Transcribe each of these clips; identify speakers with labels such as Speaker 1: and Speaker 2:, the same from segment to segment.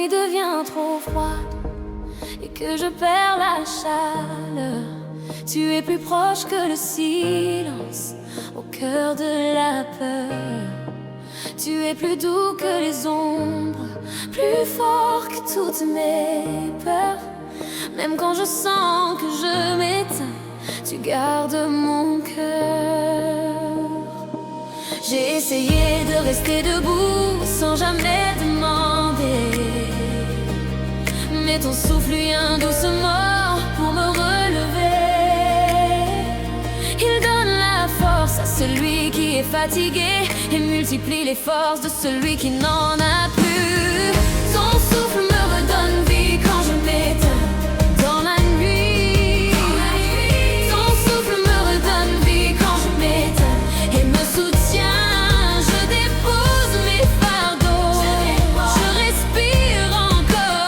Speaker 1: nuit devient trop froide et que je perds la chaleur, tu es plus proche que le silence au cœur de la peur. Tu es plus doux que les ombres, plus fort que toutes mes peurs. Même quand je sens que je m'éteins, tu gardes mon cœur. J'ai essayé de rester debout sans jamais demander, mais ton souffle vient doucement pour me relever. Il donne la force à celui qui est fatigué et multiplie les forces de celui qui n'en a plus. Ton souffle me redonne vie quand je m'éteins dans la nuit. Ton souffle me redonne vie quand je m'éteins et me soutient. Je dépose mes fardeaux, je respire encore.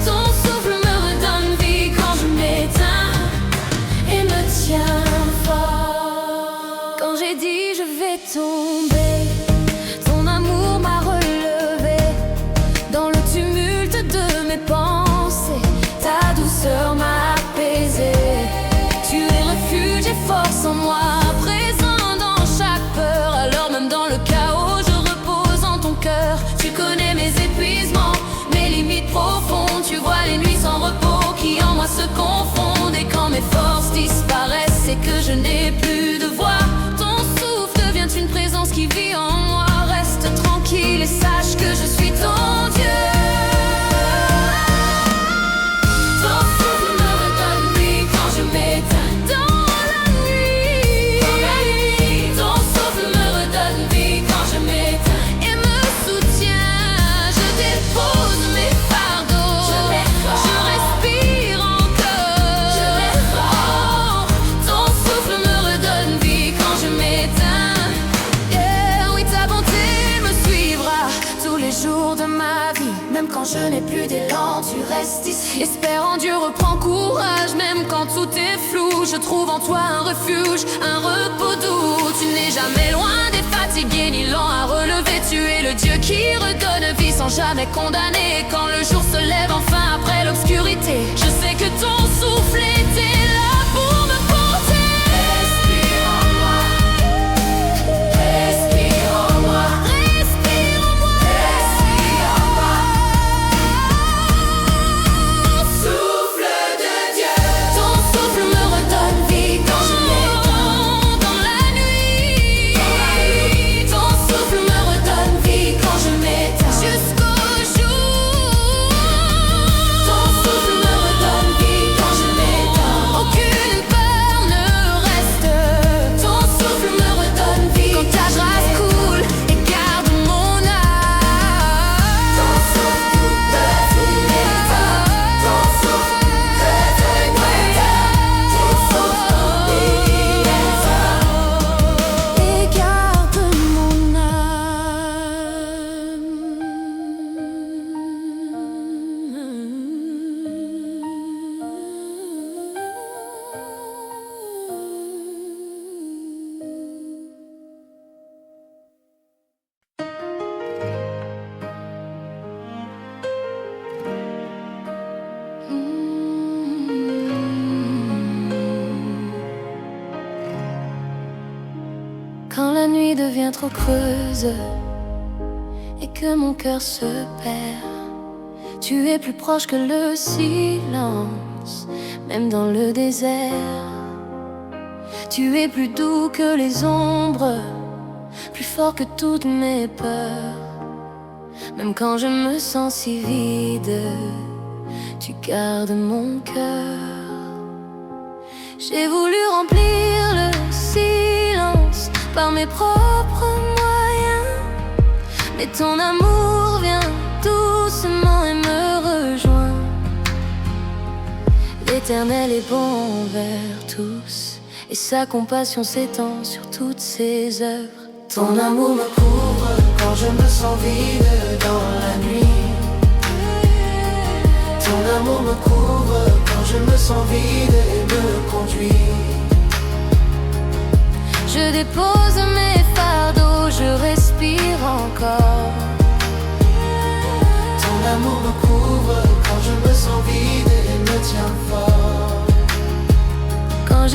Speaker 1: Ton souffle me redonne vie quand je m'éteins et me tient fort. Quand j'ai dit je vais tomber, ton amour m'a relevé. Dans le tumulte de mes pensées, ta douceur m'a apaisé. Tu es refuge et force en moi, présent dans chaque peur. Alors même dans le chaos, je repose en ton cœur. Tu connais mes épuisements, mes limites profondes. Tu vois les nuits sans repos qui en moi se confondent. Et quand mes forces disparaissent, c'est que je n'ai plus de voix. Ton souffle devient une présence qui vit en moi. Reste tranquille et sache que je suis ton Dieu. Ton souffle me redonne vie quand je m'éteins dans la nuit. Ton souffle me redonne vie quand je m'éteins et me soutient. Je dépose mes fardeaux, je respire encore. Ton souffle me redonne vie quand je m'éteins. Yeah, oui, ta bonté me suivra tous les jours de ma vie. Même quand je n'ai plus d'élan, tu restes ici. Espère en Dieu, reprends courage. Même quand tout est flou, je trouve en toi un refuge, un repos doux. Tu n'es jamais loin des fatigués, ni lent à relever. Tu es le Dieu qui redonne vie sans jamais condamner. Quand le jour se lève enfin après l'obscurité, je sais que ton souffle était là pour me porter. Respire en moi, respire en moi, respire en moi, respire en moi. Souffle de Dieu, ton souffle me redonne vie quand je m'éteins dans la nuit. Ton souffle me redonne vie quand je m'éteins jusqu'au jour. Ton souffle me redonne vie quand je m'éteins. Aucune peur ne reste. Ton souffle me redonne vie quand ta grâce coule et garde mon âme. Ton souffle me m'éteint. Ton souffle me m'éteint. Ton souffle m'éteint et garde mon Quand la nuit devient trop creuse et que mon cœur se perd, tu es plus proche que le silence, même dans le désert. Tu es plus doux que les ombres, plus fort que toutes mes peurs. Même quand je me sens si vide, tu gardes mon cœur. J'ai voulu remplir le silence par mes propres moyens, mais ton amour vient doucement et me rejoint. L'Éternel est bon envers tous, et sa compassion s'étend sur toutes ses œuvres.
Speaker 2: Ton amour me couvre quand je me sens vide dans la nuit. Ton amour me couvre quand je me sens vide et me conduit.
Speaker 1: Je dépose mes fardeaux, je respire encore.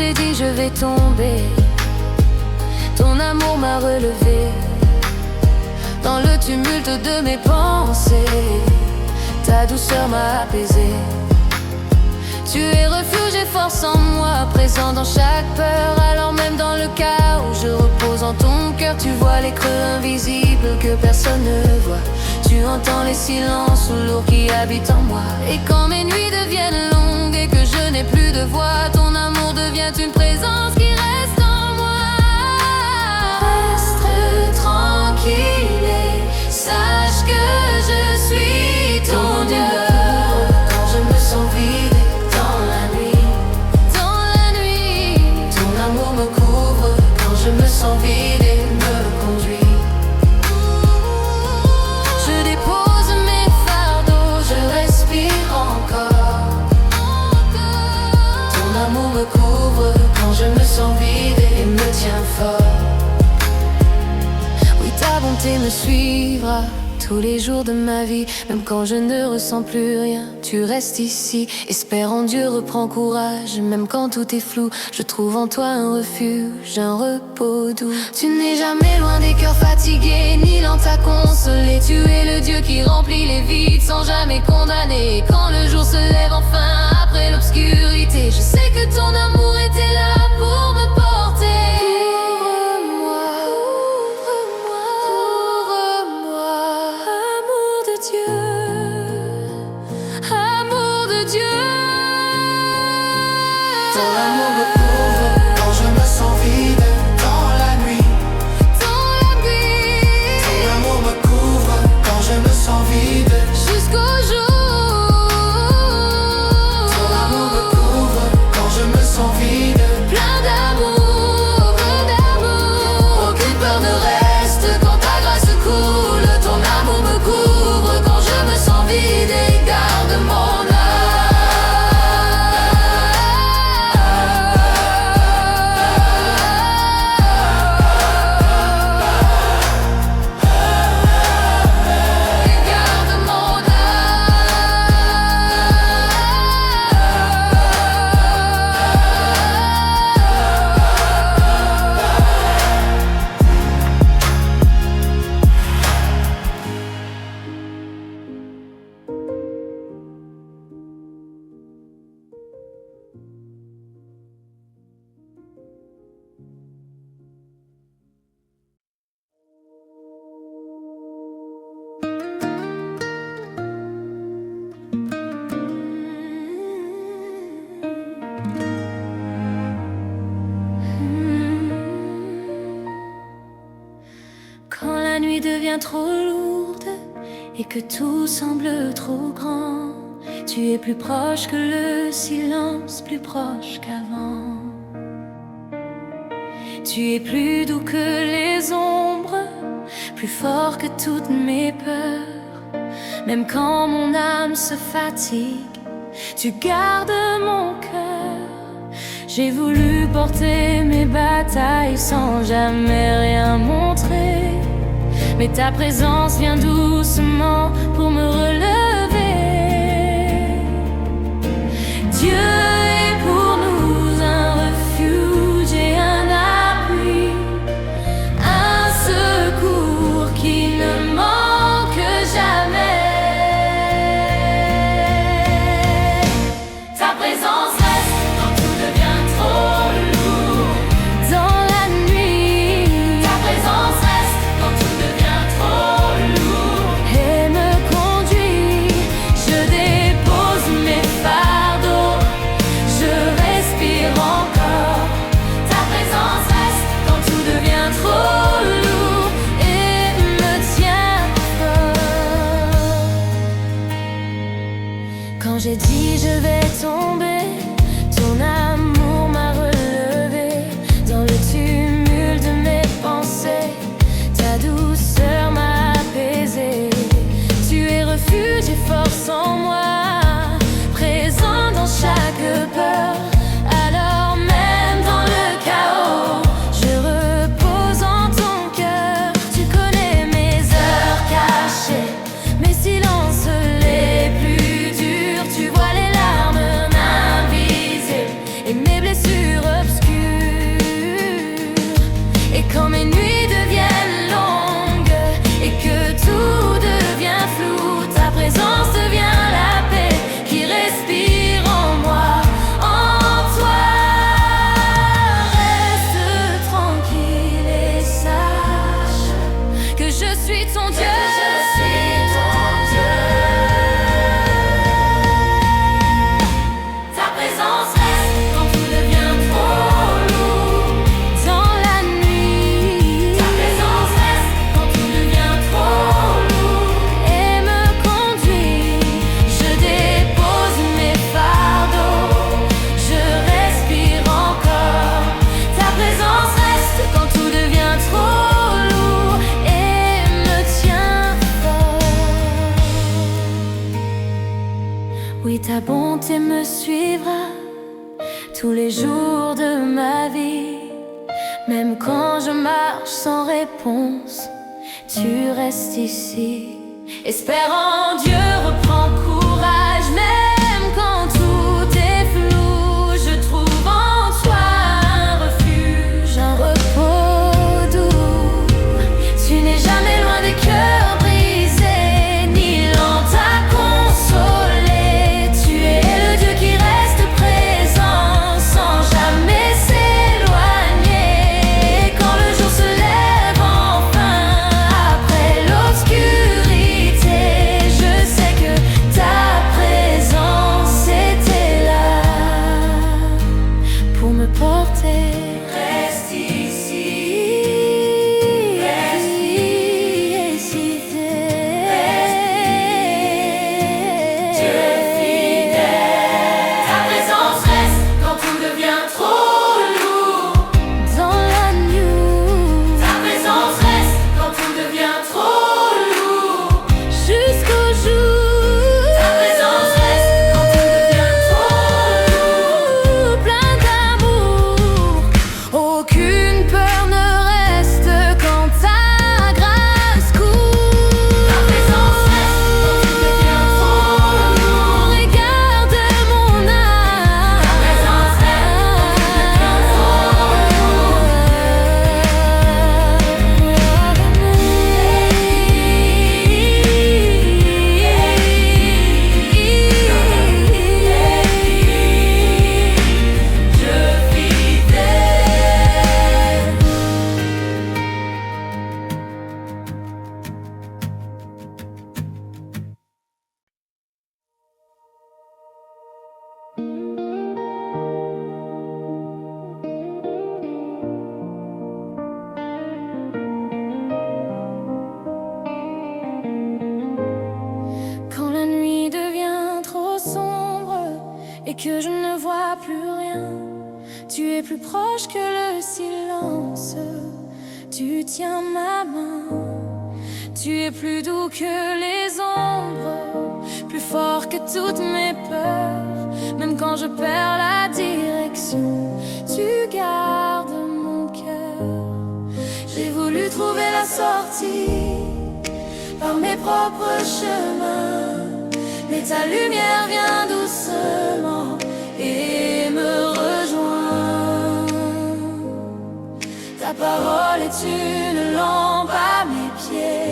Speaker 1: j'ai dit je vais tomber, ton amour m'a relevé. Dans le tumulte de mes pensées, ta douceur m'a apaisé. Tu es refuge et force en moi, présent dans chaque peur. Alors même dans le chaos, je repose en ton cœur. Tu vois les creux invisibles que personne ne voit. Tu entends les silences lourds qui habitent en moi. Et quand mes nuits deviennent longues et que je n'ai plus de voix, ton amour devient une présence qui reste en moi. Reste tranquille et sache que je suis ton Dieu.
Speaker 2: Quand je me sens vide dans la nuit, ton amour me couvre. Quand je me sens vide et me conduit,
Speaker 1: Je dépose mes fardeaux,
Speaker 2: je respire encore. Ton amour me couvre. Quand je me sens vide et me tient fort.
Speaker 1: oui, ta bonté me suivra tous les jours de ma vie. Même quand je ne ressens plus rien, tu restes ici. Espère en Dieu, reprends courage. Même quand tout est flou, je trouve en toi un refuge, un repos doux. Tu n'es jamais loin des cœurs fatigués, ni lent à consoler. Tu es le Dieu qui remplit les vides sans jamais condamner. Et quand le jour se lève enfin après l'obscurité, je sais que ton amour était là pour me porter. Amour de Dieu, amour de Dieu.
Speaker 2: Ton amour me couvre. Quand je me sens vide dans la nuit, ton amour me couvre. Quand je me sens vide,
Speaker 1: Jusqu'au jour,
Speaker 2: ton amour me couvre. Quand je me sens vide,
Speaker 1: plein d'amour,
Speaker 2: aucune peur ne reste quand ta grâce coule. Ton amour me couvre. Quand je me sens vide et garde mon
Speaker 1: Quand la nuit devient trop lourde et que tout semble trop grand, tu es plus proche que le silence, plus proche qu'avant. Tu es plus doux que les ombres, plus fort que toutes mes peurs. Même quand mon âme se fatigue, tu gardes mon cœur. J'ai voulu porter mes batailles sans jamais rien montrer, mais ta présence vient doucement pour me relever. Dieu est pour nous un refuge et un appui, un secours qui ne manque jamais. Ta présence reste quand tout devient trop lourd. Dans la nuit, ta présence reste quand tout devient trop lourd et me conduit. Je dépose mes fardeaux, je respire encore. Ta présence reste quand tout devient trop lourd et me tient fort. Quand j'ai dit je vais tomber, ton amour m'a relevé. Dans le tumulte de mes pensées, ta douceur m'a apaisé. Tu es refuge et force en moi, présent dans chaque peur. Alors même dans le chaos, je repose en ton cœur. Tu connais mes heures cachées, mes silences les plus durs. Tu vois les larmes invisibles et mes blessures obscures. Oui, ta bonté me suivra tous les jours de ma vie. Même quand je marche sans réponse, tu restes ici. Espère en Dieu, reprends courage. Même quand tout est flou, je trouve en toi un refuge, un repos doux. Tu n'es jamais loin des cœurs brisés, ni lent à consoler. Tu es le Dieu qui reste présent sans jamais s'éloigner. Quand le jour se lève enfin après l'obscurité, je sais que ta présence était là pour me porter. Reste ici, reste ici, Dieu fidèle. Ta présence reste quand tout devient trop lourd. Dans la nuit, ta présence reste quand tout devient trop lourd. Jusqu'au jour, ta présence reste quand tout devient trop lourd. Plein d'amour, aucune peur ne reste quand ta grâce court. Ta présence reste quand tout devient trop lourd. Regarde mon âme. Ta présence reste quand tout devient trop Dieu fidèle. Quand la nuit devient trop sombre et que je ne vois plus rien, tu es plus proche que le silence. Tu tiens ma main. Tu es plus doux que les ombres, plus fort que toutes mes peurs. Même quand je perds la direction, tu gardes mon cœur. J'ai voulu trouver la sortie par mes propres chemins, mais ta lumière vient doucement et me rejoint. Ta parole est une lampe à mes pieds,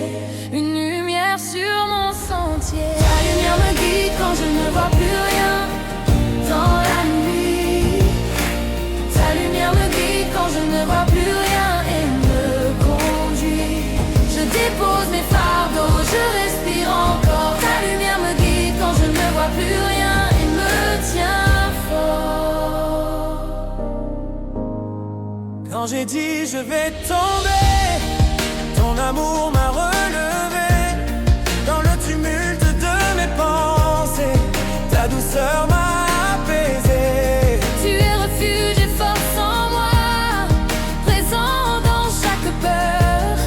Speaker 1: une lumière sur mon sentier. Ta lumière me guide quand je ne vois plus rien dans la nuit. Ta lumière me guide quand je ne vois plus rien et me conduit. Je dépose mes fardeaux, je respire encore. Ta lumière me guide quand je ne vois plus rien et me tient fort.
Speaker 3: Quand j'ai dit je vais tomber, ton amour m'a relevé. Dans le tumulte de mes pensées, ta douceur m'a apaisé.
Speaker 1: Tu es refuge et force en moi, présent dans chaque peur.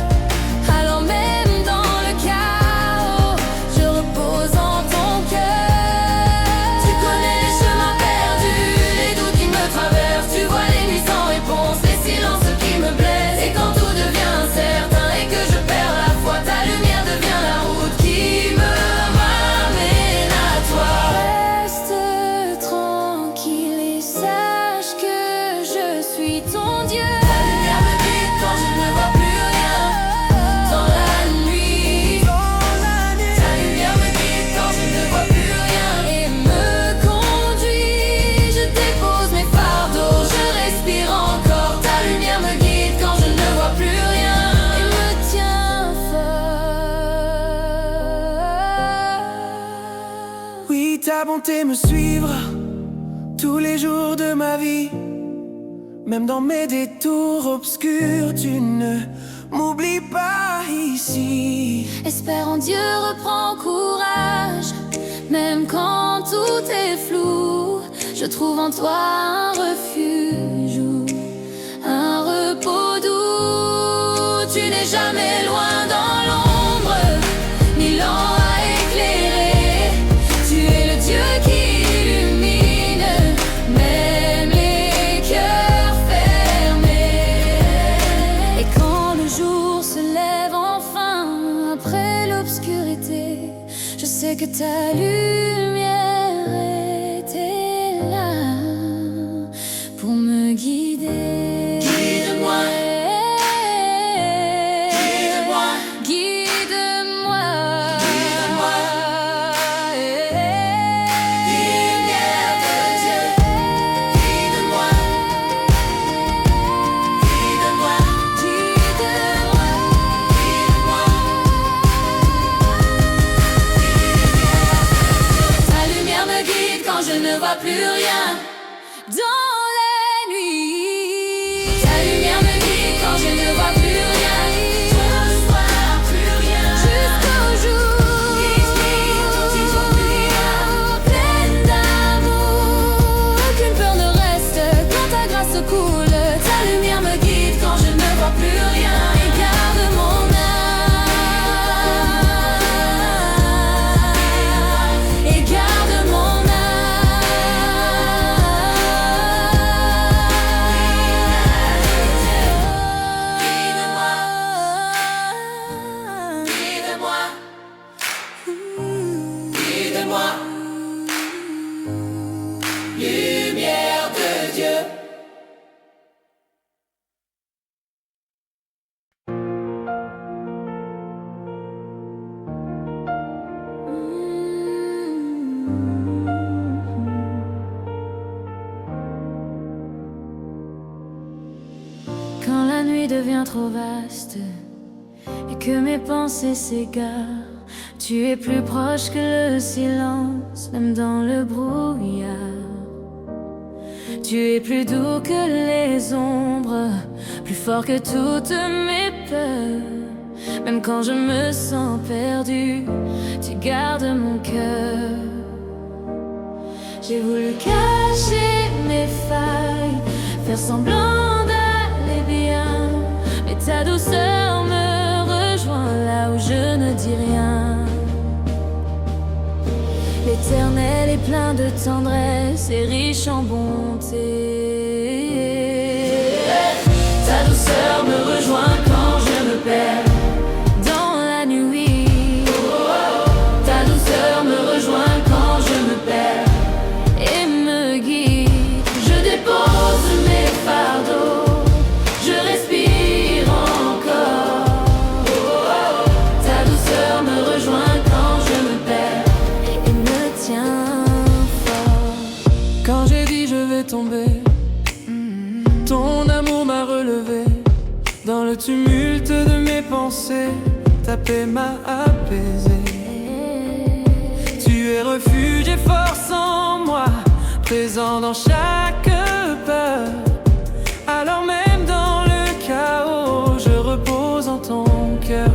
Speaker 1: Alors même dans le chaos, je repose en ton cœur. Tu connais les chemins perdus, les doutes qui me traversent. Tu vois les nuits sans réponse, les silences qui me blessent. Et quand tout devient incertain et que je perds la foi, ta lumière devient la route qui me ramène à toi. Reste tranquille et sache que je suis ton Dieu. Ta lumière me guide quand je ne vois plus rien dans la nuit. Ta lumière me guide quand je ne vois plus rien et me conduit. Je dépose mes fardeaux, je respire encore. Ta lumière me guide quand je ne vois plus rien et me tient fort.
Speaker 3: Oui, ta bonté me suivra tous les jours de ma vie. Même dans mes détours obscurs, tu ne m'oublies pas ici.
Speaker 1: Espère en Dieu, reprends courage. Même quand tout est flou, je trouve en toi un refuge ou un repos doux. Tu n'es jamais loin dans l'ombre, ni lent à éclairer. Tu es le Dieu qui sais que ta lumière était là pour me guider.
Speaker 2: Guide-moi, guide-moi,
Speaker 1: Guide-moi,
Speaker 2: guide-moi. Lumière de Dieu, guide-moi, guide-moi,
Speaker 1: guide-moi.
Speaker 2: guide-moi. Ta lumière me guide quand je ne vois plus rien.
Speaker 1: Dans la nuit,
Speaker 2: Ta lumière me guide quand je ne vois plus rien. Je ne vois plus rien.
Speaker 1: jusqu'au jour,
Speaker 2: Guide-moi quand il faut plus rien.
Speaker 1: pleine d'amour, aucune peur ne reste quand ta grâce coule.
Speaker 2: Ta lumière me guide quand je ne vois plus rien.
Speaker 1: Et garde mon âme, et garde mon âme.
Speaker 2: Guide-moi, guide-moi. Lumière de Dieu.
Speaker 1: Quand la nuit devient trop vaste et que mes pensées s'égarent, tu es plus proche que le silence, même dans le brouillard. Tu es plus doux que les ombres, plus fort que toutes mes peurs. Même quand je me sens perdue, tu gardes mon cœur. J'ai voulu cacher mes failles, faire semblant d'aller bien, mais ta douceur me rejoint là où je ne dis rien. L'Éternel est plein de tendresse et riche en bonté.
Speaker 2: Ta douceur me rejoint quand je me perds.
Speaker 1: Dans la nuit,
Speaker 2: Ta douceur me rejoint quand je me perds.
Speaker 1: et me guide.
Speaker 2: Je dépose mes fardeaux. Je respire encore. Ta douceur me rejoint quand je me perds.
Speaker 1: Et me tient fort.
Speaker 3: Quand j'ai dit je vais tomber, ton amour m'a relevé. Dans le tumulte de mes pensées, ta paix m'a apaisé. Tu es refuge et force en moi, présent dans chaque peur. Alors même dans le chaos, je repose en ton cœur.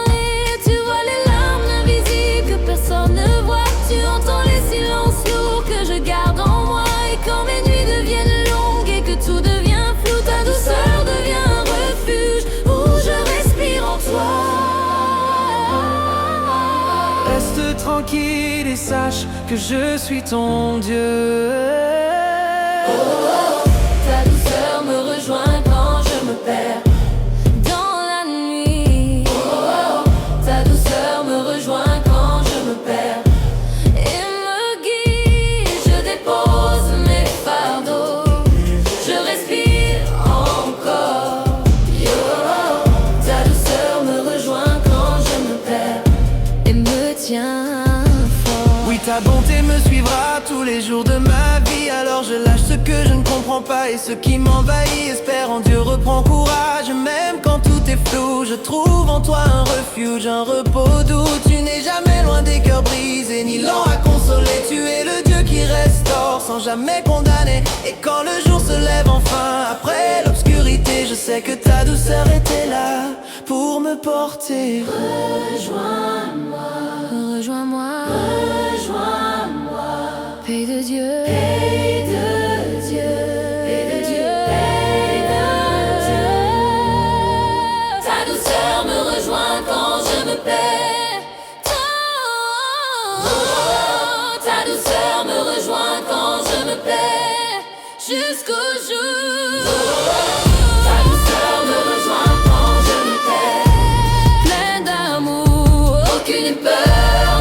Speaker 1: Et tu vois les larmes invisibles que personne ne voit. Tu entends les silences lourds que je garde en moi. Et quand mes nuits deviennent longues et que tout devient flou, ta douceur devient un refuge où je respire en toi.
Speaker 3: Reste tranquille et sache que je suis ton Dieu.
Speaker 2: Ta douceur me rejoint quand je me perds.
Speaker 1: Dans la nuit,
Speaker 2: Ta douceur me rejoint quand je me perds.
Speaker 1: et me guide.
Speaker 2: Je dépose mes fardeaux. Je respire encore. Ta douceur me rejoint quand je me perds.
Speaker 1: Et me tient fort.
Speaker 3: Oui, ta bonté me suivra tous les jours de ma vie. Alors je lâche ce que je ne comprends pas et ce qui m'envahit. Espère en Dieu, reprends courage. Même quand tout est flou, je trouve en toi un refuge, un repos doux. Tu n'es jamais loin des cœurs brisés, ni lent à consoler. Tu es le Dieu qui restaure sans jamais condamner. Et quand le jour se lève enfin, après l'obscurité, je sais que ta douceur était là pour me porter.
Speaker 2: Rejoins-moi,
Speaker 1: Rejoins-moi,
Speaker 2: rejoins-moi.
Speaker 1: paix de Dieu,
Speaker 2: Paix de Dieu, paix de Dieu, paix de Dieu. Ta douceur me rejoint quand je me perds. Ta douceur me rejoint quand je me perds.
Speaker 1: jusqu'au jour.
Speaker 2: Ta douceur me rejoint quand je me perds.
Speaker 1: Plein d'amour,
Speaker 2: Aucune peur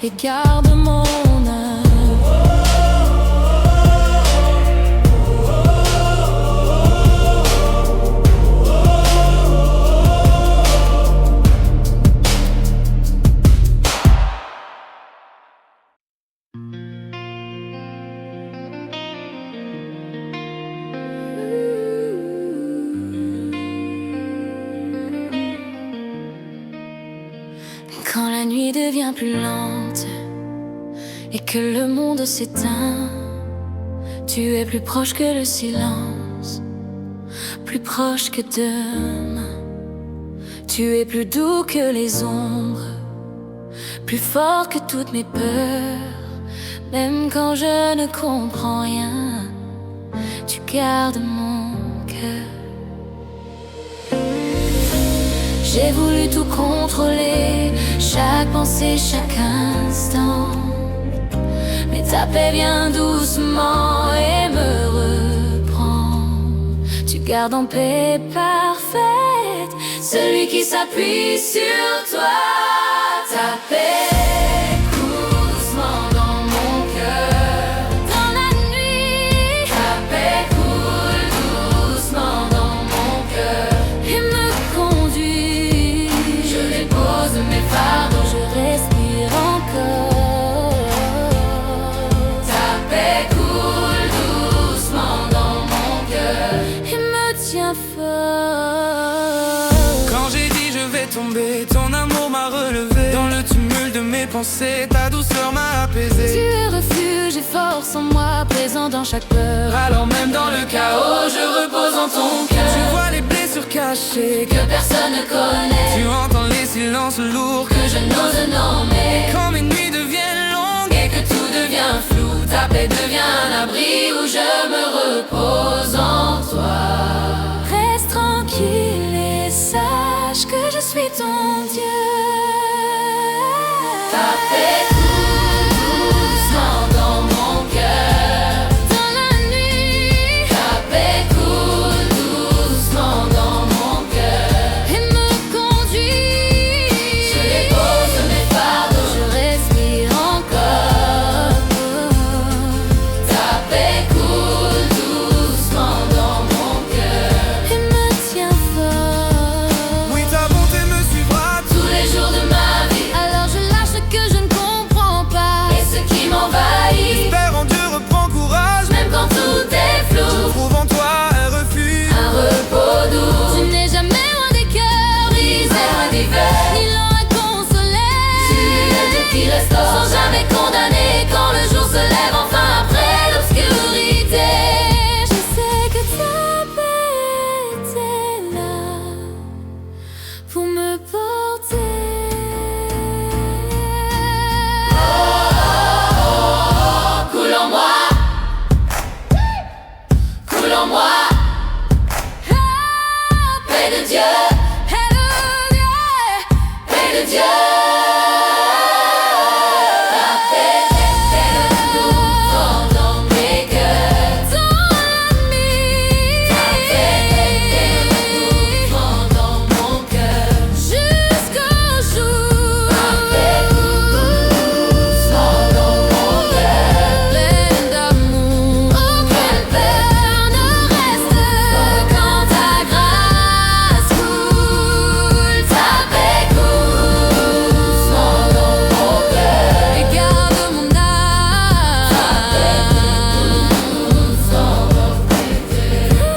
Speaker 1: et garde mon âme. Quand la nuit devient plus lente et que le monde s'éteint, tu es plus proche que le silence, plus proche que demain. Tu es plus doux que les ombres, plus fort que toutes mes peurs. Même quand je ne comprends rien, tu gardes mon cœur. J'ai voulu tout contrôler, chaque pensée, chaque instant. Mais ta paix vient doucement et me reprend. Tu gardes en paix parfaite celui qui s'appuie sur toi. Ta paix coule doucement dans mon cœur. Dans la nuit, ta paix coule doucement dans mon cœur et me conduit. Je dépose mes fardeaux, je respire encore. Ta paix coule doucement dans mon cœur et me tient fort.
Speaker 3: Quand j'ai dit je vais tomber, ton amour m'a relevé. Dans le tumulte de mes pensées, ta douceur m'a apaisé.
Speaker 1: Tu es refuge et force en moi, présent dans chaque peur.
Speaker 3: Alors même dans le chaos, je repose en ton cœur. Tu vois les blessures cachées
Speaker 1: Que personne ne connaît,
Speaker 3: tu entends les silences lourds
Speaker 1: que je n'ose nommer.
Speaker 3: quand mes nuits deviennent longues
Speaker 1: Et que tout devient flou, ta paix devient un abri où je me repose en toi. Reste tranquille et sache que je suis ton Dieu. Ta paix coule doucement dans mon cœur. Dans la nuit, ta paix coule doucement dans mon cœur et me conduit. Je dépose mes fardeaux, je respire encore. Ta paix coule doucement dans mon cœur et me tient fort.
Speaker 3: Oui, ta bonté me suivra
Speaker 1: Tous les jours de ma vie, alors je lâche ce que je ne comprends pas et ce qui m'envahit.
Speaker 3: J'espère en Dieu, reprends courage.
Speaker 1: Même quand tout est flou,
Speaker 3: Trouve en toi un refuge.
Speaker 1: un repos doux. Tu n'es jamais loin des cœurs brisés, loin d'hiver, ni loin inconsolés. Tu es tout qui restaure, sans jamais condamné. Quand le jour se lève enfin après l'obscurité, je sais que ta paix était là pour me porter. Coule en moi, coule en moi. Paix de Dieu, paix de Dieu, paix de Dieu. Ta paix est doucement dans mes cœurs. Dans la nuit, ta paix est doucement dans mon cœur. Jusqu'au jour, ta paix doucement dans mon cœur. Pleine d'amour, aucune peur ne reste quand ta grâce coule. Ta paix coule doucement dans mon cœur et garde mon âme. Ta paix coule doucement dans mes cœurs.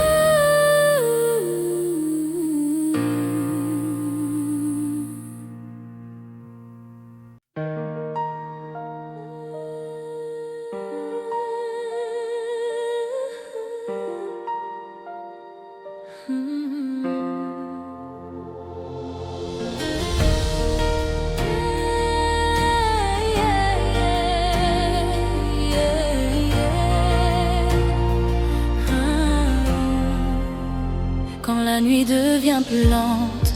Speaker 1: Quand la nuit devient plus lente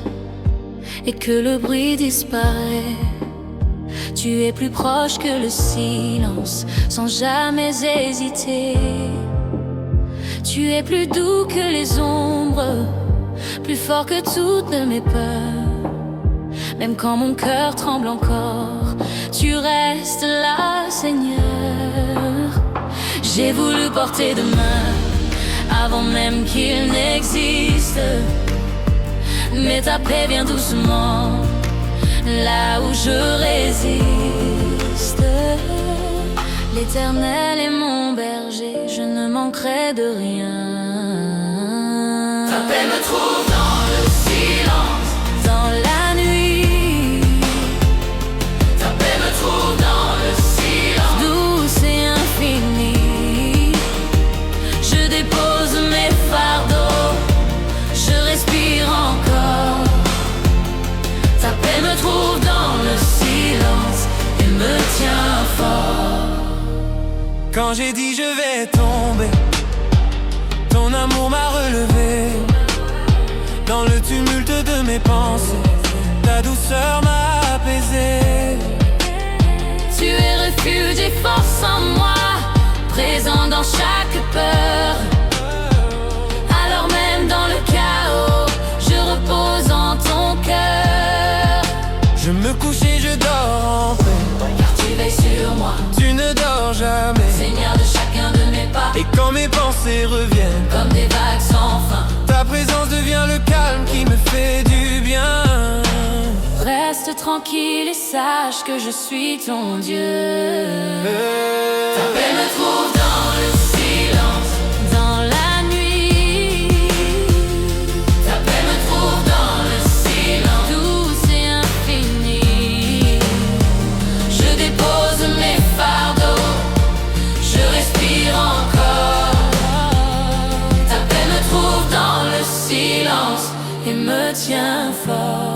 Speaker 1: et que le bruit disparaît, tu es plus proche que le silence, sans jamais hésiter. Tu es plus doux que les ombres, plus fort que toutes mes peurs. même quand mon cœur tremble encore. Tu restes là, Seigneur. J'ai voulu porter demain avant même qu'il n'existe, mais ta paix vient doucement là où je résiste. L'Éternel est mon berger, je ne manquerai de rien.
Speaker 2: Ta paix me trouve dans le silence,
Speaker 1: dans la nuit.
Speaker 2: ta paix me trouve dans le silence,
Speaker 1: Douce et infinie, je dépose mes fardeaux, je respire encore. Ta paix me trouve dans le silence et me tient fort.
Speaker 3: Quand j'ai dit je vais tomber, ton amour m'a relevé. Dans le tumulte de mes pensées, ta douceur m'a apaisé.
Speaker 1: Tu es refuge et force en moi, présent dans chaque peur. Alors même dans le chaos, je repose en ton cœur.
Speaker 3: Je me couche et je dors en paix,
Speaker 2: car tu veilles sur moi,
Speaker 3: tu ne dors jamais.
Speaker 2: Seigneur de chacun de mes pas,
Speaker 3: Et quand mes pensées reviennent,
Speaker 2: comme des vagues sans fin,
Speaker 3: ta présence devient le calme qui me fait du bien.
Speaker 1: Reste tranquille et sache que je suis ton Dieu.
Speaker 2: ta paix me trouve dans le silence,
Speaker 1: Dans la nuit,
Speaker 2: ta paix me trouve dans le silence,
Speaker 1: douce et infinie,
Speaker 2: je dépose mes fardeaux, je respire encore. Ta paix me trouve dans le silence
Speaker 1: et me tient fort.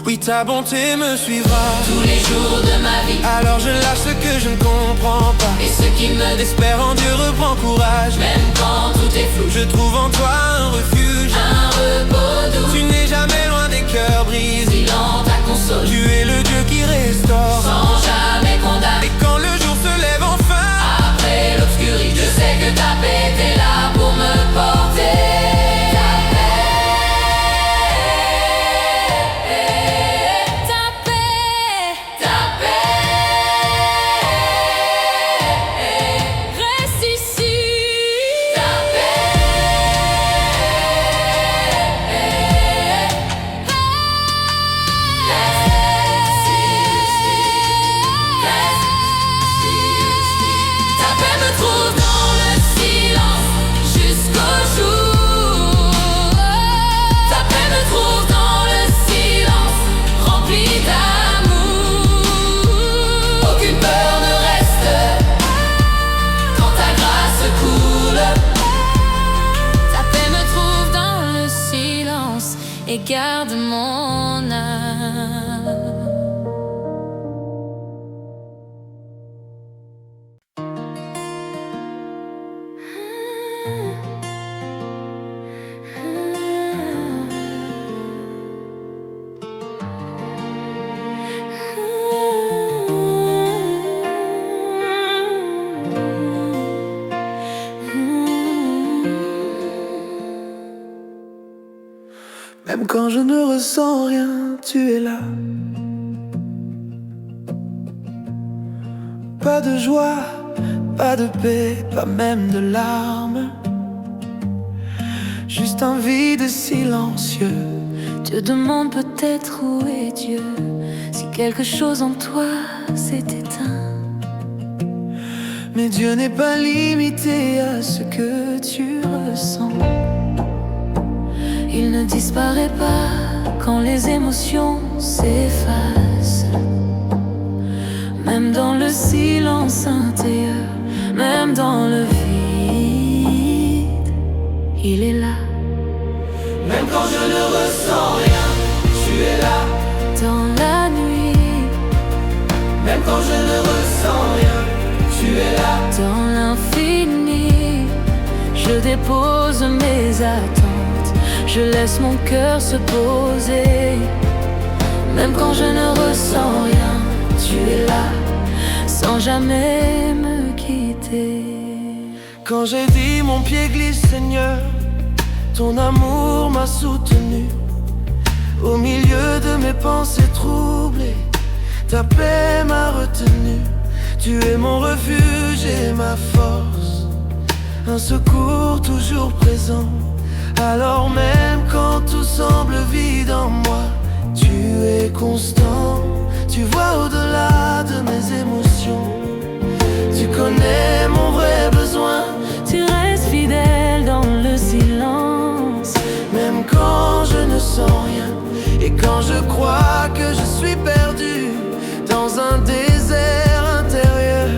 Speaker 3: Oui, ta bonté me suivra
Speaker 2: tous les jours de ma vie,
Speaker 3: alors je lâche ce que je ne comprends pas.
Speaker 2: et ce qui me
Speaker 3: Espère en Dieu, reprends courage.
Speaker 2: même quand tout est flou,
Speaker 3: Je trouve en toi un refuge.
Speaker 2: un repos doux,
Speaker 3: Tu n'es jamais loin des cœurs brisés.
Speaker 2: il en t'a consolé,
Speaker 3: Tu es le Dieu qui restaure.
Speaker 2: sans jamais condamner.
Speaker 3: Et quand le jour se lève enfin,
Speaker 2: Après l'obscurité, je sais que ta paix était là pour me porter. Ta paix,
Speaker 1: Ta paix
Speaker 2: ta paix,
Speaker 1: reste ici.
Speaker 2: ta paix, ta paix me trouve dans le silence jusqu'au jour. Ta paix me trouve dans le silence rempli d'amour. Aucune peur ne reste quand ta grâce coule.
Speaker 1: Ta paix me trouve dans le silence et garde mon âme.
Speaker 3: même quand je ne ressens rien, tu es là. Pas de joie, pas de paix, pas même de larmes. Juste un vide silencieux.
Speaker 1: Te demande peut-être où est Dieu, si quelque chose en toi s'est éteint.
Speaker 3: Mais Dieu n'est pas limité à ce que tu ressens.
Speaker 1: Il ne disparaît pas quand les émotions s'effacent. Même dans le silence intérieur, même dans le vide, il est là.
Speaker 3: Même quand je ne ressens rien, tu es là.
Speaker 1: Dans la nuit,
Speaker 3: Même quand je ne ressens rien, tu es là.
Speaker 1: dans l'infini, je dépose mes attentes, je laisse mon cœur se poser. Même quand je ne ressens rien, tu es là, sans jamais me quitter.
Speaker 3: Quand j'ai dit mon pied glisse, Seigneur, ton amour m'a soutenu. Au milieu de mes pensées troublées, ta paix m'a retenu. Tu es mon refuge et ma force, un secours toujours présent. Alors même quand tout semble vide en moi, tu es constant. Tu vois au-delà de mes émotions. Tu connais mon vrai besoin.
Speaker 1: Tu restes fidèle dans le silence,
Speaker 3: même quand je ne sens rien. Et quand je crois que je suis perdu dans un désert intérieur,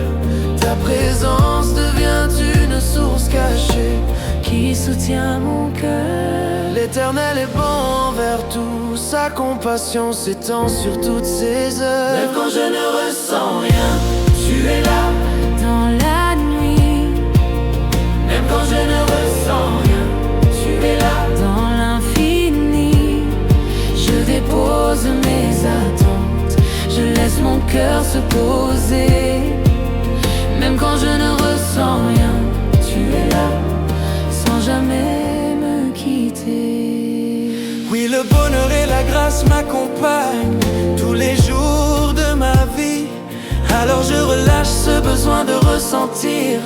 Speaker 3: ta présence devient une source cachée
Speaker 1: qui soutient mon cœur.
Speaker 3: L'Éternel est bon envers tous, sa compassion s'étend sur toutes ses œuvres. Même quand je ne ressens rien, tu es là.
Speaker 1: Dans la nuit,
Speaker 3: même quand je ne ressens rien, tu es là.
Speaker 1: dans l'infini, je dépose mes attentes, je laisse mon cœur se poser. Même quand je ne ressens rien, tu es là, sans jamais me quitter.
Speaker 3: Oui, le bonheur et la grâce m'accompagnent tous les jours de ma vie. Alors je relâche ce besoin de ressentir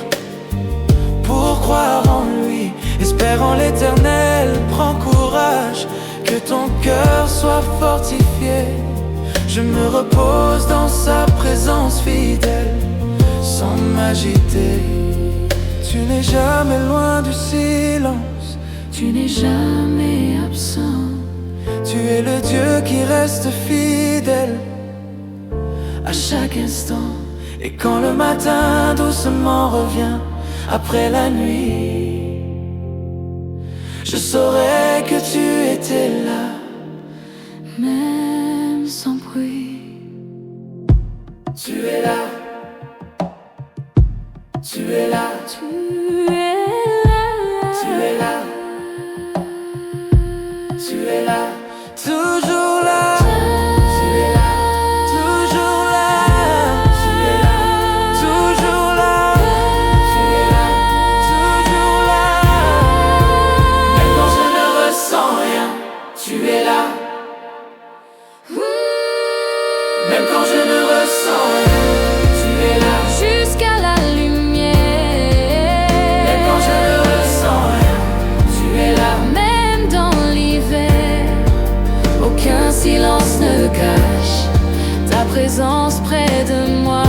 Speaker 3: pour croire en lui. Espère en l'Éternel, prends courage, que ton cœur soit fortifié. Je me repose dans sa présence fidèle, sans m'agiter. Tu n'es jamais loin du silence,
Speaker 1: Tu n'es jamais absent.
Speaker 3: tu es le Dieu qui reste fidèle à chaque instant. Et quand le matin doucement revient après la nuit, je saurai que tu étais là,
Speaker 1: Même sans bruit,
Speaker 3: tu es là, tu es là,
Speaker 1: tu es là,
Speaker 3: tu es là, tu es là, toujours là. Tu es là, toujours là. Tu es là, toujours là. Tu es là, toujours là. Même quand je ne ressens rien, tu es là. Même quand je ne ressens rien, tu es là.
Speaker 1: jusqu'à la lumière.
Speaker 3: Même quand je ne ressens rien, tu es là.
Speaker 1: Même dans l'hiver, aucun silence ne cache ta présence près de moi.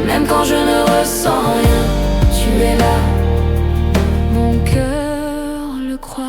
Speaker 3: Même quand je ne ressens rien, tu es là.
Speaker 1: Mon cœur le croit.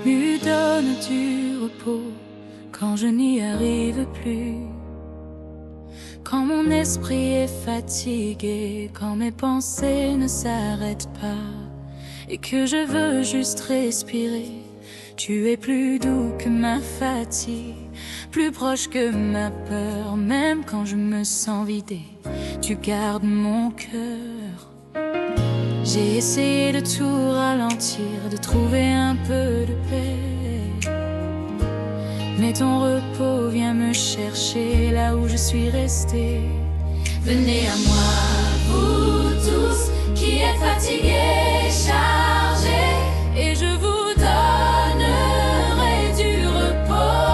Speaker 1: Lui donne du repos quand je n'y arrive plus, quand mon esprit est fatigué, quand mes pensées ne s'arrêtent pas et que je veux juste respirer. Tu es plus doux que ma fatigue, plus proche que ma peur. Même quand je me sens vidé, tu gardes mon cœur. J'ai essayé de tout ralentir, de trouver un peu de paix, mais ton repos vient me chercher là où je suis resté.
Speaker 2: Venez à moi, vous tous qui êtes fatigués, chargés,
Speaker 1: Et je vous
Speaker 2: donnerai du repos.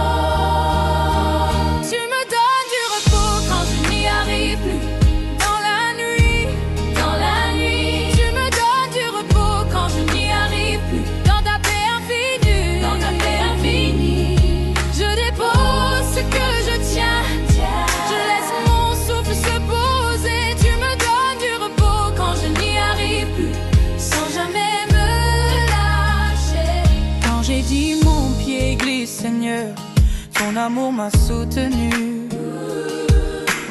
Speaker 1: Tu me donnes du repos quand je n'y arrive plus. Dans la nuit,
Speaker 2: Dans la nuit,
Speaker 1: tu me donnes du repos quand je n'y arrive plus. Dans ta paix infinie,
Speaker 2: dans ta paix infinie,
Speaker 1: je dépose ce que je tiens. Je laisse mon souffle se poser. Tu me donnes du repos quand je n'y arrive plus, sans jamais me lâcher. Quand j'ai dit mon pied glisse, Seigneur, ton amour m'a soutenu.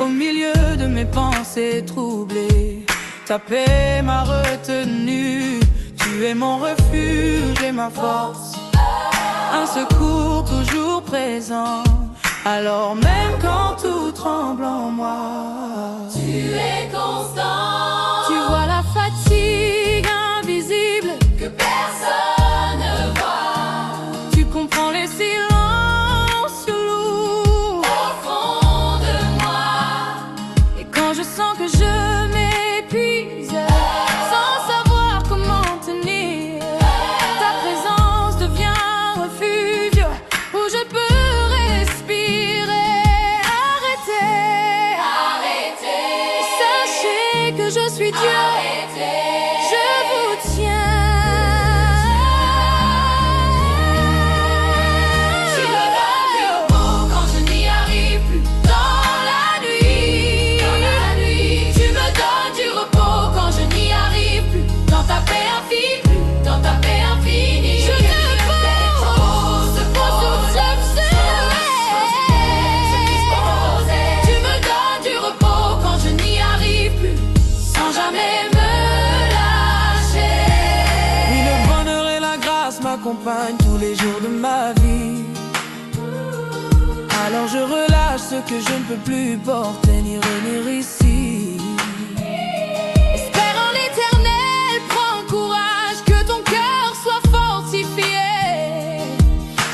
Speaker 1: Au milieu de mes pensées troublées, ta paix m'a retenu. Tu es mon refuge et ma force, un secours toujours présent.
Speaker 3: Alors même quand tout tremble en moi,
Speaker 2: tu es constant.
Speaker 1: Tu vois la fatigue invisible
Speaker 2: Que personne ne voit.
Speaker 1: Tu comprends les silences lourds
Speaker 2: Au fond de moi,
Speaker 1: et quand je sens que je m'épuise sans savoir comment tenir, ta présence devient un refuge où je peux respirer.
Speaker 2: arrêtez.
Speaker 1: Sachez que je suis Dieu,
Speaker 2: Arrêtez.
Speaker 1: je vous tiens.
Speaker 2: Tu me donnes du repos quand je n'y arrive plus.
Speaker 1: Dans la nuit,
Speaker 2: Tu me donnes du repos quand je n'y arrive plus.
Speaker 1: dans ta paix infinie,
Speaker 2: Dans ta paix infinie,
Speaker 1: je te pose,
Speaker 2: Tu me donnes du repos quand je n'y arrive plus, sans jamais me lâcher.
Speaker 3: oui, le bonheur et la grâce m'accompagnent tous les jours de ma vie. Alors je relâche ce que je ne peux plus porter ni revenir ici.
Speaker 1: Espère en l'éternel, prends courage, que ton cœur soit fortifié.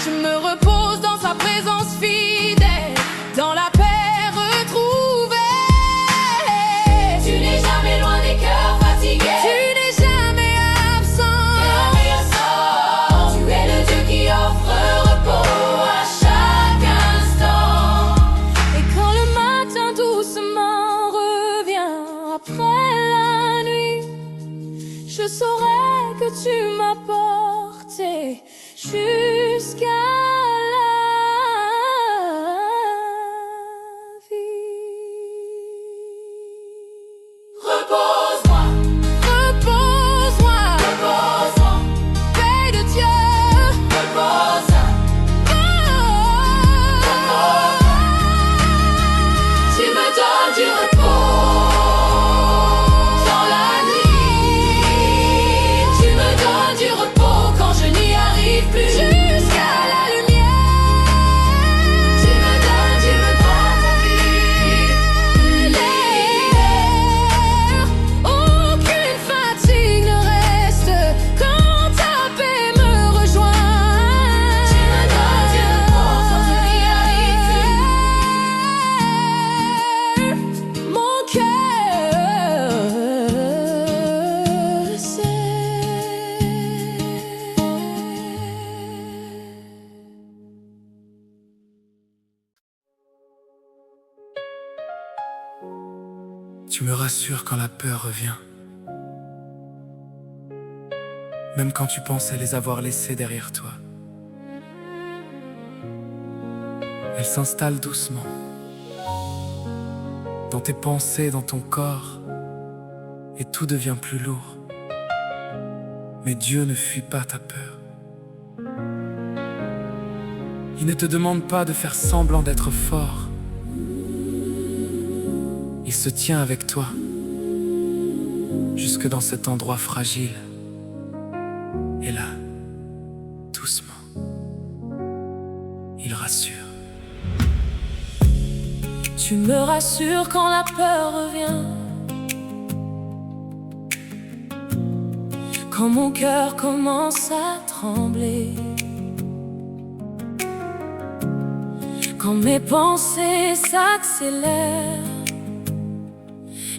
Speaker 1: Je me repose dans sa présence fidèle, dans la paix retrouvée.
Speaker 2: Tu n'es jamais loin des cœurs
Speaker 1: Tu
Speaker 2: fatigués.
Speaker 1: n'es jamais absent.
Speaker 2: Tu es le Dieu qui offre repos à chaque instant.
Speaker 1: Et quand le matin doucement revient après la nuit, je saurai que tu m'as porté jusqu'à la vie.
Speaker 2: Repose-moi,
Speaker 1: Repose-moi,
Speaker 2: repose-moi,
Speaker 1: paix de Dieu.
Speaker 2: repose. Tu me donnes du repos dans la nuit. Tu me donnes du repos quand je n'y arrive plus.
Speaker 1: Jusqu'à la lumière,
Speaker 2: Tu me donnes du repos, ma vie.
Speaker 1: aucune fatigue ne reste quand ta paix me rejoint.
Speaker 2: Tu me donnes du repos quand je n'y arrive plus.
Speaker 1: Mon cœur sait.
Speaker 3: Tu me rassures quand la peur revient. Même quand tu pensais les avoir laissés derrière toi. Elle s'installe doucement. Dans tes pensées, dans ton corps. Et tout devient plus lourd. Mais Dieu ne fuit pas ta peur. Il ne te demande pas de faire semblant d'être fort. Il se tient avec toi, jusque dans cet endroit fragile. Et là, doucement, il rassure.
Speaker 1: Tu me rassures quand la peur revient, quand mon cœur commence à trembler, quand mes pensées s'accélèrent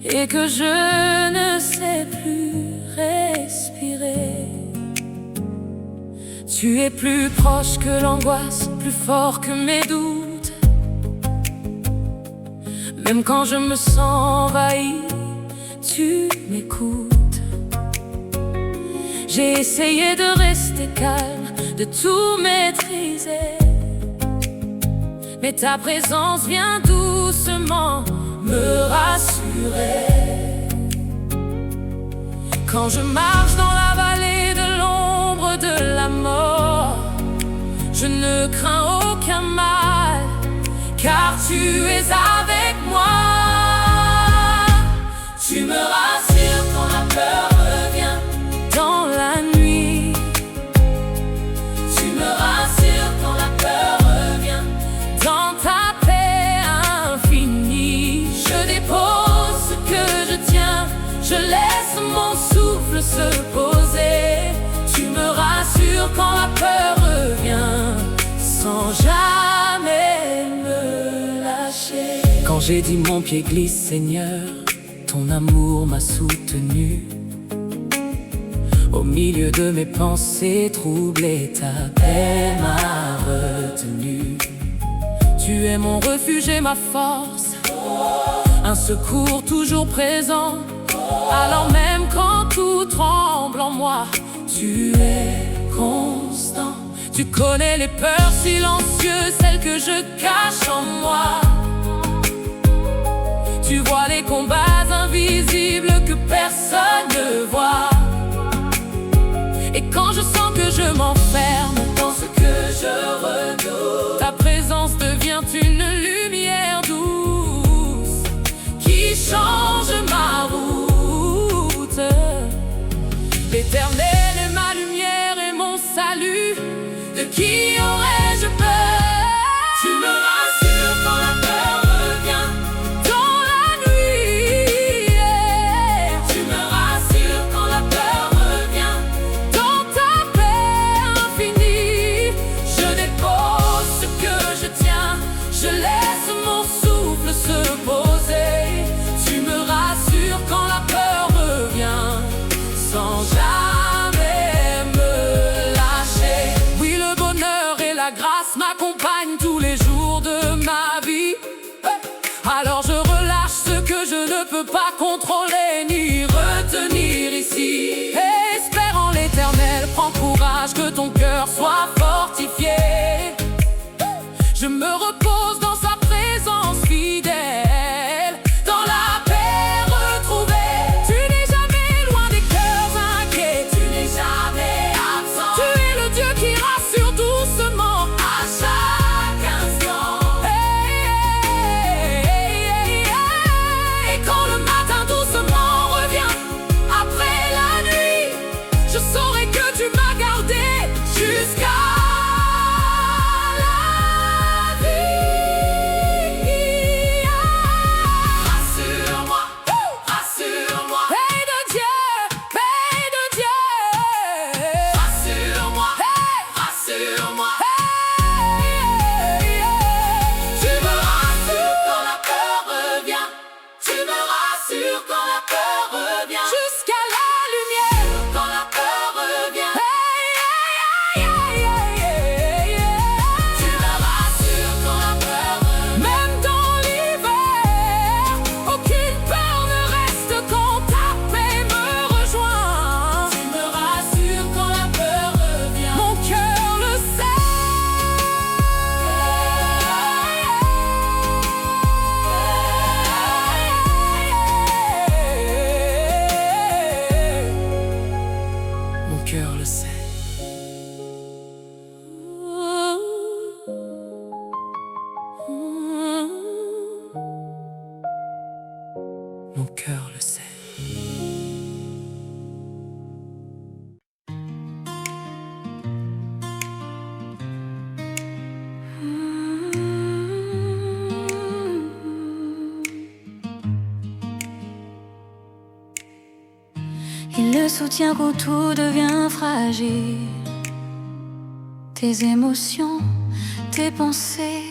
Speaker 1: et que je ne sais plus respirer. Tu es plus proche que l'angoisse, plus fort que mes doutes. Même quand je me sens envahi, tu m'écoutes. J'ai essayé de rester calme, de tout maîtriser, mais ta présence vient doucement me rassurer. Quand je marche dans la vallée de l'ombre de la mort, je ne crains aucun mal, car tu es avec moi. Tu me rassures quand la peur revient dans la nuit. Tu me rassures quand la peur revient dans ta se poser. Tu me rassures quand la peur revient, sans jamais me lâcher. Quand j'ai dit mon pied glisse, Seigneur, ton amour m'a soutenu. Au milieu de mes pensées troublées, ta paix m'a retenu. Tu es mon refuge et ma force, un secours toujours présent. Alors même quand tout tremble en moi, tu es constant. Tu connais les peurs silencieuses, celles que je cache en moi. Tu vois les combats invisibles que personne ne voit. Et quand je sens que je m'enferme dans ce que je redoute, ta présence devient une lumière douce qui change ma route. L'Éternel est ma lumière et mon salut, de qui aurais-je peur? Tu me rassures quand la peur revient dans la nuit, yeah. Tu me rassures quand la peur revient dans ta paix infinie. Je dépose ce que je tiens, je laisse mon souffle se poser. Tu me rassures quand la peur revient, sans jamais me lâcher. Oui, le bonheur et la grâce m'accompagnent tous les jours de ma vie. Alors je relâche ce que je ne peux pas contrôler ni retenir ici. Espère en l'Éternel, prends courage, que ton cœur soit fortifié. Je me repose dans sa présence fidèle, dans la paix retrouvée. Tu n'es jamais loin des cœurs inquiets, tu n'es jamais absent. Tu es le Dieu qui rassure doucement à chaque instant. Et quand le matin doucement revient après la nuit, je saurai que tu m'as gardé jusqu'à mon cœur le sait.
Speaker 2: Il le soutient quand tout devient fragile. Tes émotions, tes pensées,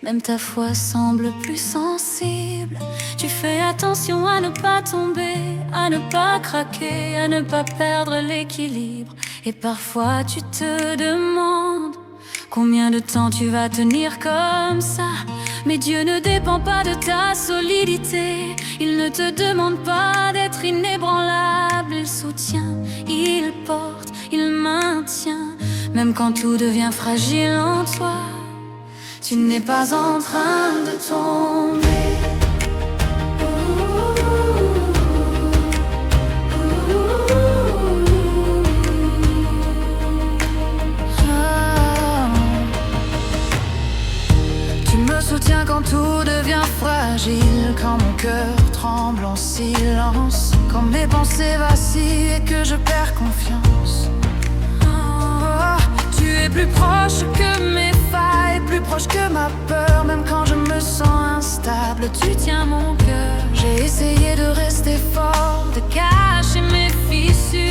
Speaker 2: même ta foi semble plus sensible. Tu fais attention à ne pas tomber, à ne pas craquer, à ne pas perdre l'équilibre. Et parfois tu te demandes combien de temps tu vas tenir comme ça. Mais Dieu ne dépend pas de ta solidité. Il ne te demande pas d'être inébranlable. Il soutient, il porte, il maintient. Même quand tout devient fragile en toi, tu n'es pas en train de tomber. Tu me soutiens quand tout devient fragile, quand mon cœur tremble en silence, quand mes pensées vacillent et que je perds confiance. Tu es plus proche que mes failles, plus proche que ma peur. Même quand je me sens instable, tu tiens mon cœur. J'ai essayé de rester fort, de cacher mes fissures.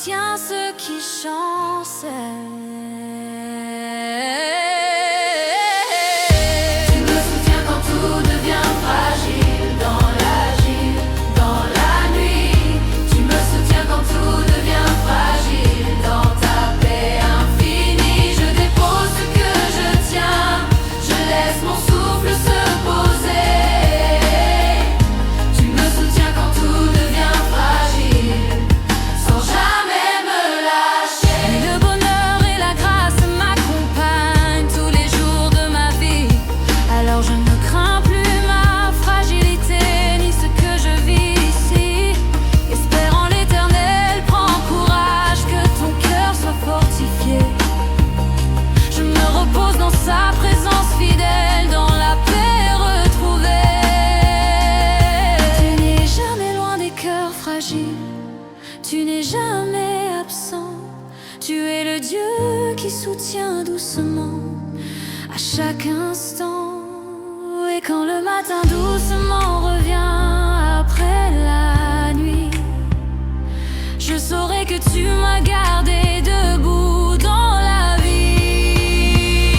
Speaker 2: soutiens ceux qui chancelent. Tu me soutiens quand tout devient fragile, dans l'agile, dans la nuit. Tu me soutiens quand tout devient fragile, dans ta paix infinie. Je dépose ce que je tiens, je laisse mon souffle se poser. Tu me soutiens quand tout devient fragile, sans jamais me lâcher. Le bonheur et la grâce m'accompagnent tous les jours de ma vie. Alors je ne crains plus ma fragilité, ni ce que je vis ici. Espérant l'éternel, prends courage, que ton cœur soit fortifié. Je me repose dans sa présence fidèle, dans la paix retrouvée. Tu n'es jamais loin des cœurs fragiles, tu n'es jamais absent. Tu es le Dieu qui soutient doucement à chaque instant. Et quand le matin doucement revient après la nuit, je saurai que tu m'as gardé debout dans la vie.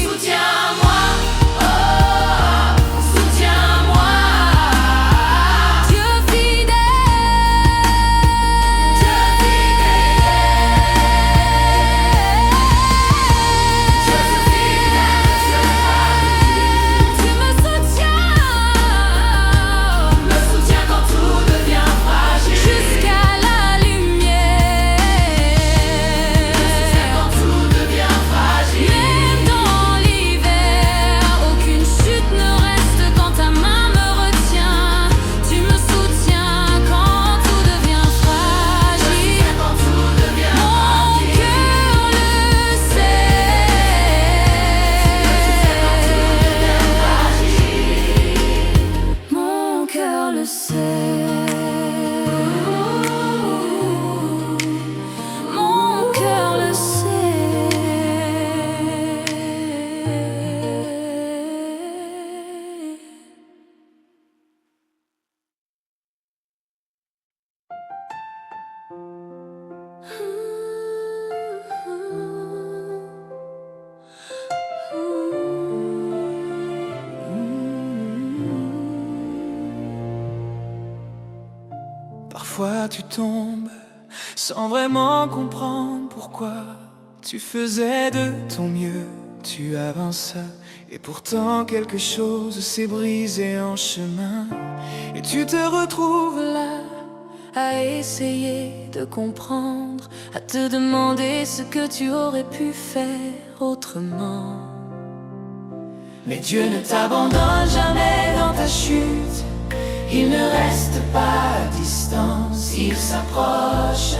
Speaker 2: Soutiens-moi, oh, soutiens-moi, Dieu fidèle, Dieu tu me soutiens quand tout devient fragile, jusqu'à la lumière. Quand tout devient fragile, même dans l'hiver, aucune chute ne reste quand ta main me retient. Tu me soutiens quand tout devient fragile, quand tout devient mon cœur le sait. Mon cœur le sait.
Speaker 3: Parfois tu tombes sans vraiment comprendre pourquoi. Tu faisais de ton mieux, tu avances, et pourtant quelque chose s'est brisé en chemin. Et tu te retrouves là, à essayer de comprendre, à te demander ce que tu aurais pu faire autrement. Mais Dieu ne t'abandonne jamais dans ta chute. Il ne reste pas à distance, il s'approche,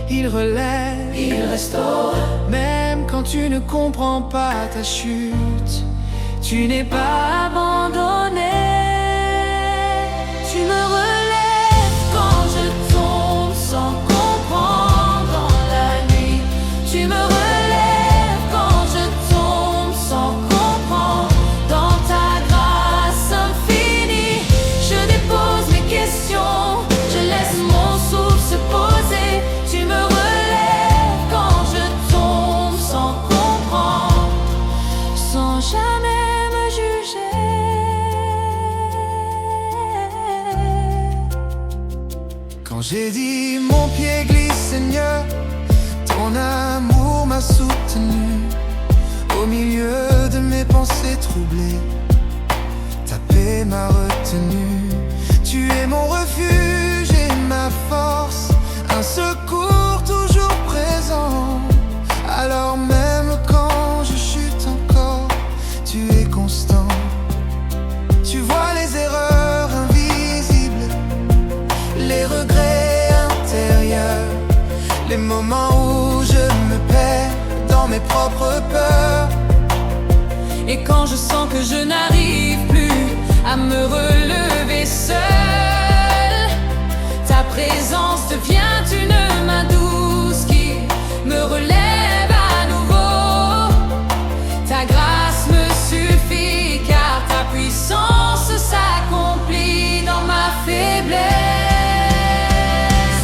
Speaker 3: il relève, il restaure. Même quand tu ne comprends pas ta chute, tu n'es pas abandonné. Tu me relèves quand je tombe sans comprendre dans la nuit. Tu me relèves quand je tombe sans comprendre dans ta grâce infinie. Je dépose mes questions, je laisse mon souffle se poser. Tu me relèves quand je tombe sans comprendre, sans jamais me juger. Quand j'ai dit mon pied glisse, Seigneur, ton amour m'a soutenu. Au milieu de mes pensées troublées, ta paix m'a retenu. Tu es mon refuge et ma force, un secours toujours présent. Alors même quand je chute encore, tu es constant. Tu vois les erreurs invisibles, les regrets intérieurs, les moments où je me perds dans mes propres peurs. Et quand je sens que je n'arrive plus à me relever seul, ta présence devient une main douce qui me relève à nouveau. Ta grâce me suffit car ta puissance s'accomplit dans ma faiblesse.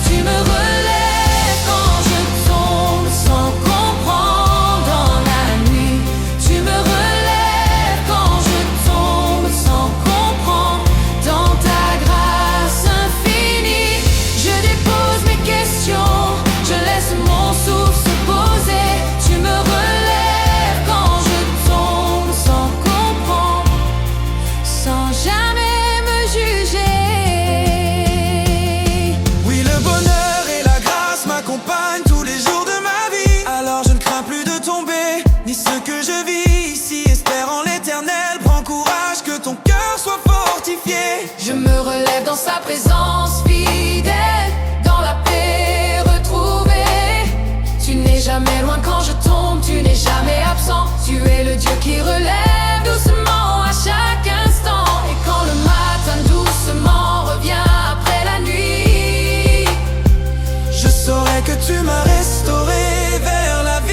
Speaker 3: Tu me relèves
Speaker 1: qui relève doucement à chaque instant. Et quand le matin doucement revient après la nuit,
Speaker 3: je saurai que tu m'as restauré vers la vie.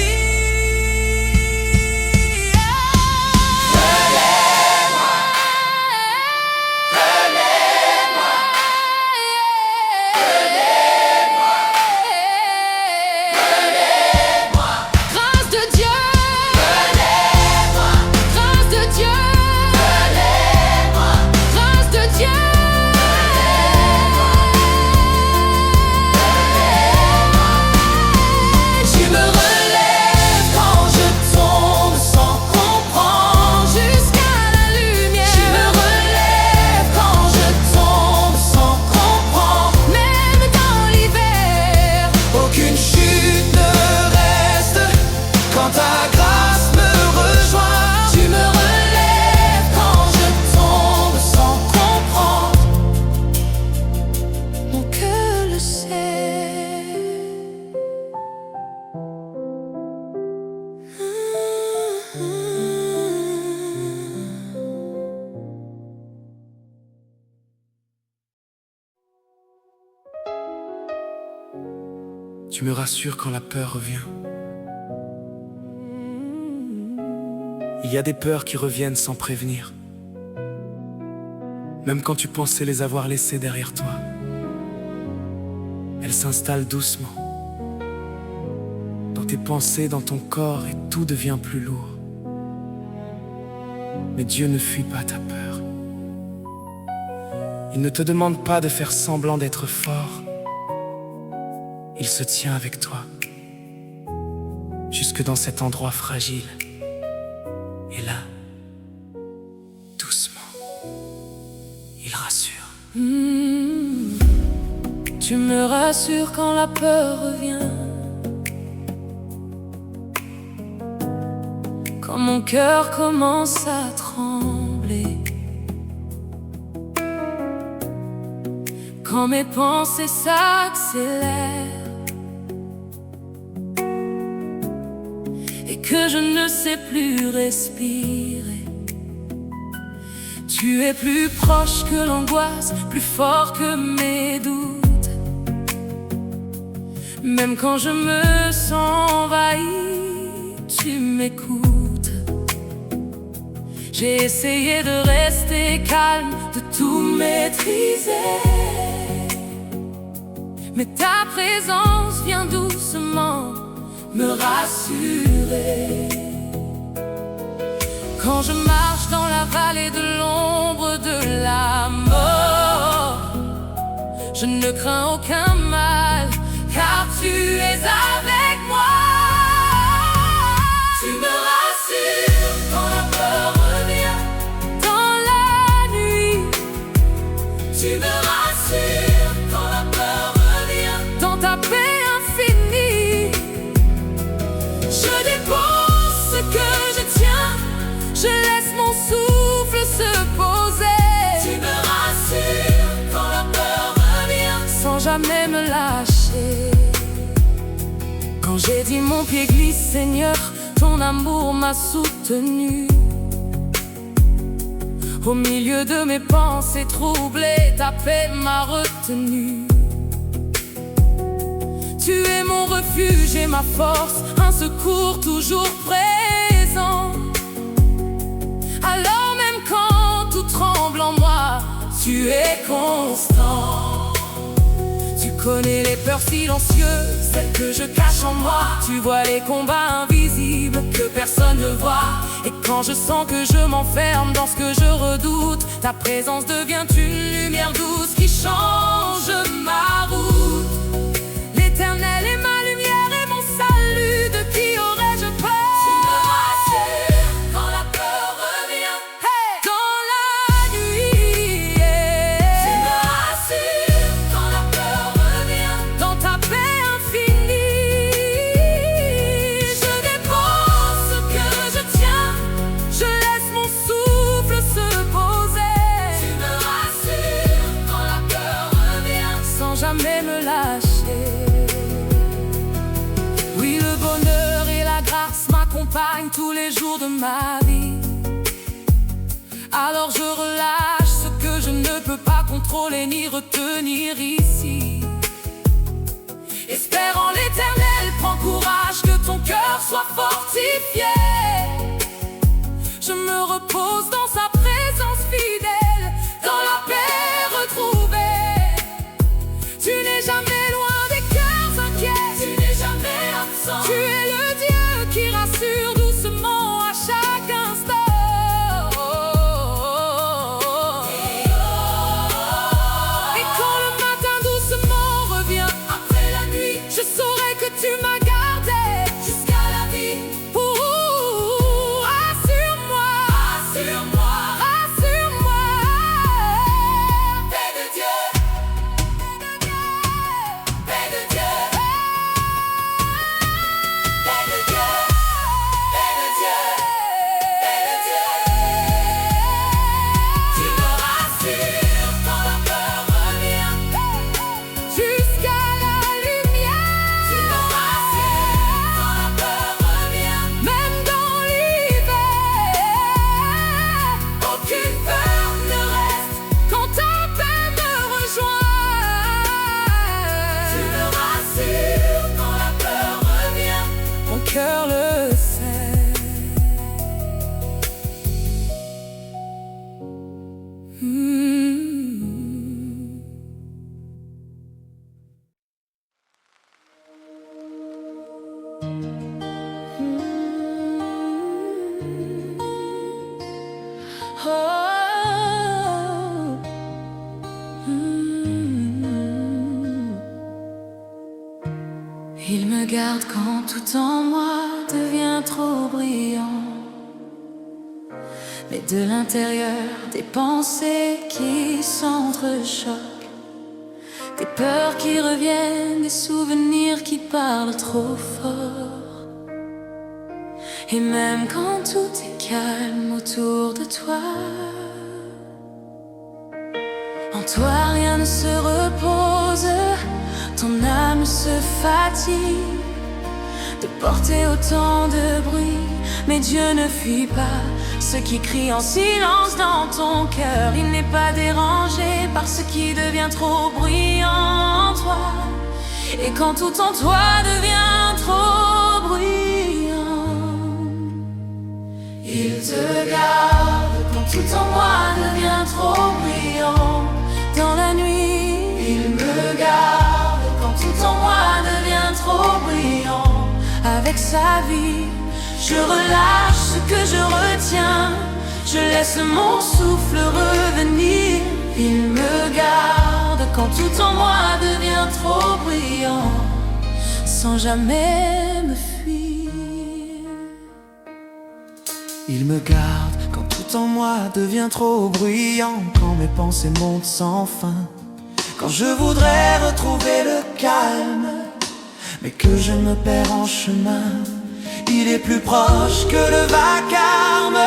Speaker 3: Tu me rassures quand la peur revient. Il y a des peurs qui reviennent sans prévenir, même quand tu pensais les avoir laissées derrière toi. Elles s'installent doucement dans tes pensées, dans ton corps, et tout devient plus lourd. Mais Dieu ne fuit pas ta peur. Il ne te demande pas de faire semblant d'être fort. Il se tient avec toi, jusque dans cet endroit fragile. Et là, doucement, il rassure.
Speaker 1: Tu me rassures quand la peur revient, quand mon cœur commence à trembler, quand mes pensées s'accélèrent et que je ne sais plus respirer. Tu es plus proche que l'angoisse, plus fort que mes doutes. Même quand je me sens envahi, tu m'écoutes. J'ai essayé de rester calme, de tout maîtriser, mais ta présence vient doucement me rassurer. Quand je marche dans la vallée de l'ombre de la mort, je ne crains aucun mal, car tu es avec moi. Tu me rassures quand la peur revient dans la nuit. Tu me rassures quand la peur revient dans ta paix infinie. Je dépose ce que je tiens, je laisse mon souffle se poser. Tu me rassures quand la peur revient, sans jamais me lâcher. Quand j'ai dit mon pied glisse, Seigneur, ton amour m'a soutenu. Au milieu de mes pensées troublées, ta paix m'a retenu. Tu es mon refuge et ma force, un secours toujours présent. Alors même quand tout tremble en moi, tu es constant. Tu connais les peurs silencieuses, celles que je cache en moi. Tu vois les combats invisibles que personne ne voit. Et quand je sens que je m'enferme dans ce que je redoute, ta présence devient une lumière douce qui change ma route. L'Éternel est ma lumière et mon salut, de qui aurais-je peur? Tu me rassures quand la peur revient, hey! Dans la nuit, yeah. Tu me rassures quand la peur revient, dans ta paix infinie. Je dépose ce que je tiens, je laisse mon souffle se poser. Tu me rassures quand la peur revient, sans jamais me lâcher. m'accompagne tous les jours de ma vie. Alors je relâche ce que je ne peux pas contrôler ni retenir ici. Espère en l'éternel, prends courage, que ton cœur soit fortifié. Je me repose dans sa présence fidèle, dans la paix retrouvée. Tu n'es jamais loin des cœurs inquiets, tu n'es jamais absent. Tu es le Dieu qui rassure doucement à chaque instant. Et quand le matin doucement revient après la nuit, je saurai que tu m'as gardé jusqu'à la vie. Cœur le sait.
Speaker 2: Il me garde quand tout en moi devient trop brillant. Mais de l'intérieur, des pensées qui s'entrechoquent, des peurs qui reviennent, des souvenirs qui parlent trop fort. Et même quand tout est calme autour de toi, en toi rien ne se repose. Ton âme se fatigue de porter autant de bruit. Mais Dieu ne fuit pas ceux qui crient en silence dans ton cœur. Il n'est pas dérangé par ce qui devient trop bruyant en toi. Et quand tout en toi devient trop bruyant, il te garde. Quand tout en moi devient trop brillant, dans la nuit, il me garde. Quand tout en moi devient trop brillant, avec sa vie, je relâche ce que je retiens. Je laisse mon souffle revenir. Il me garde quand tout en moi devient trop brillant, sans jamais me fuir.
Speaker 3: Il me garde quand tout en moi devient trop bruyant, quand mes pensées montent sans fin, quand je voudrais retrouver le calme, mais que je me perds en chemin. Il est plus proche que le vacarme,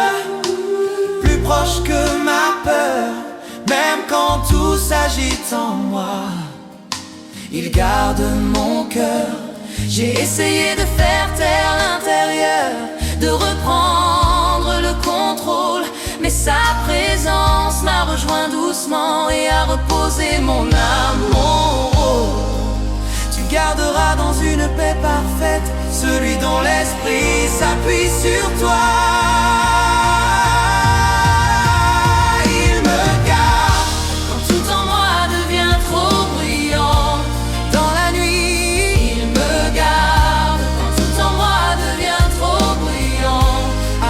Speaker 3: plus proche que ma peur. Même quand tout s'agite en moi, il garde mon cœur. J'ai essayé de faire taire l'intérieur, de reprendre le contrôle, mais sa présence m'a rejoint doucement et a reposé mon amour. Tu garderas dans une paix parfaite celui dont l'esprit s'appuie sur toi. Il me garde quand tout en moi devient trop bruyant, dans la nuit. Il me garde quand tout en moi devient trop bruyant,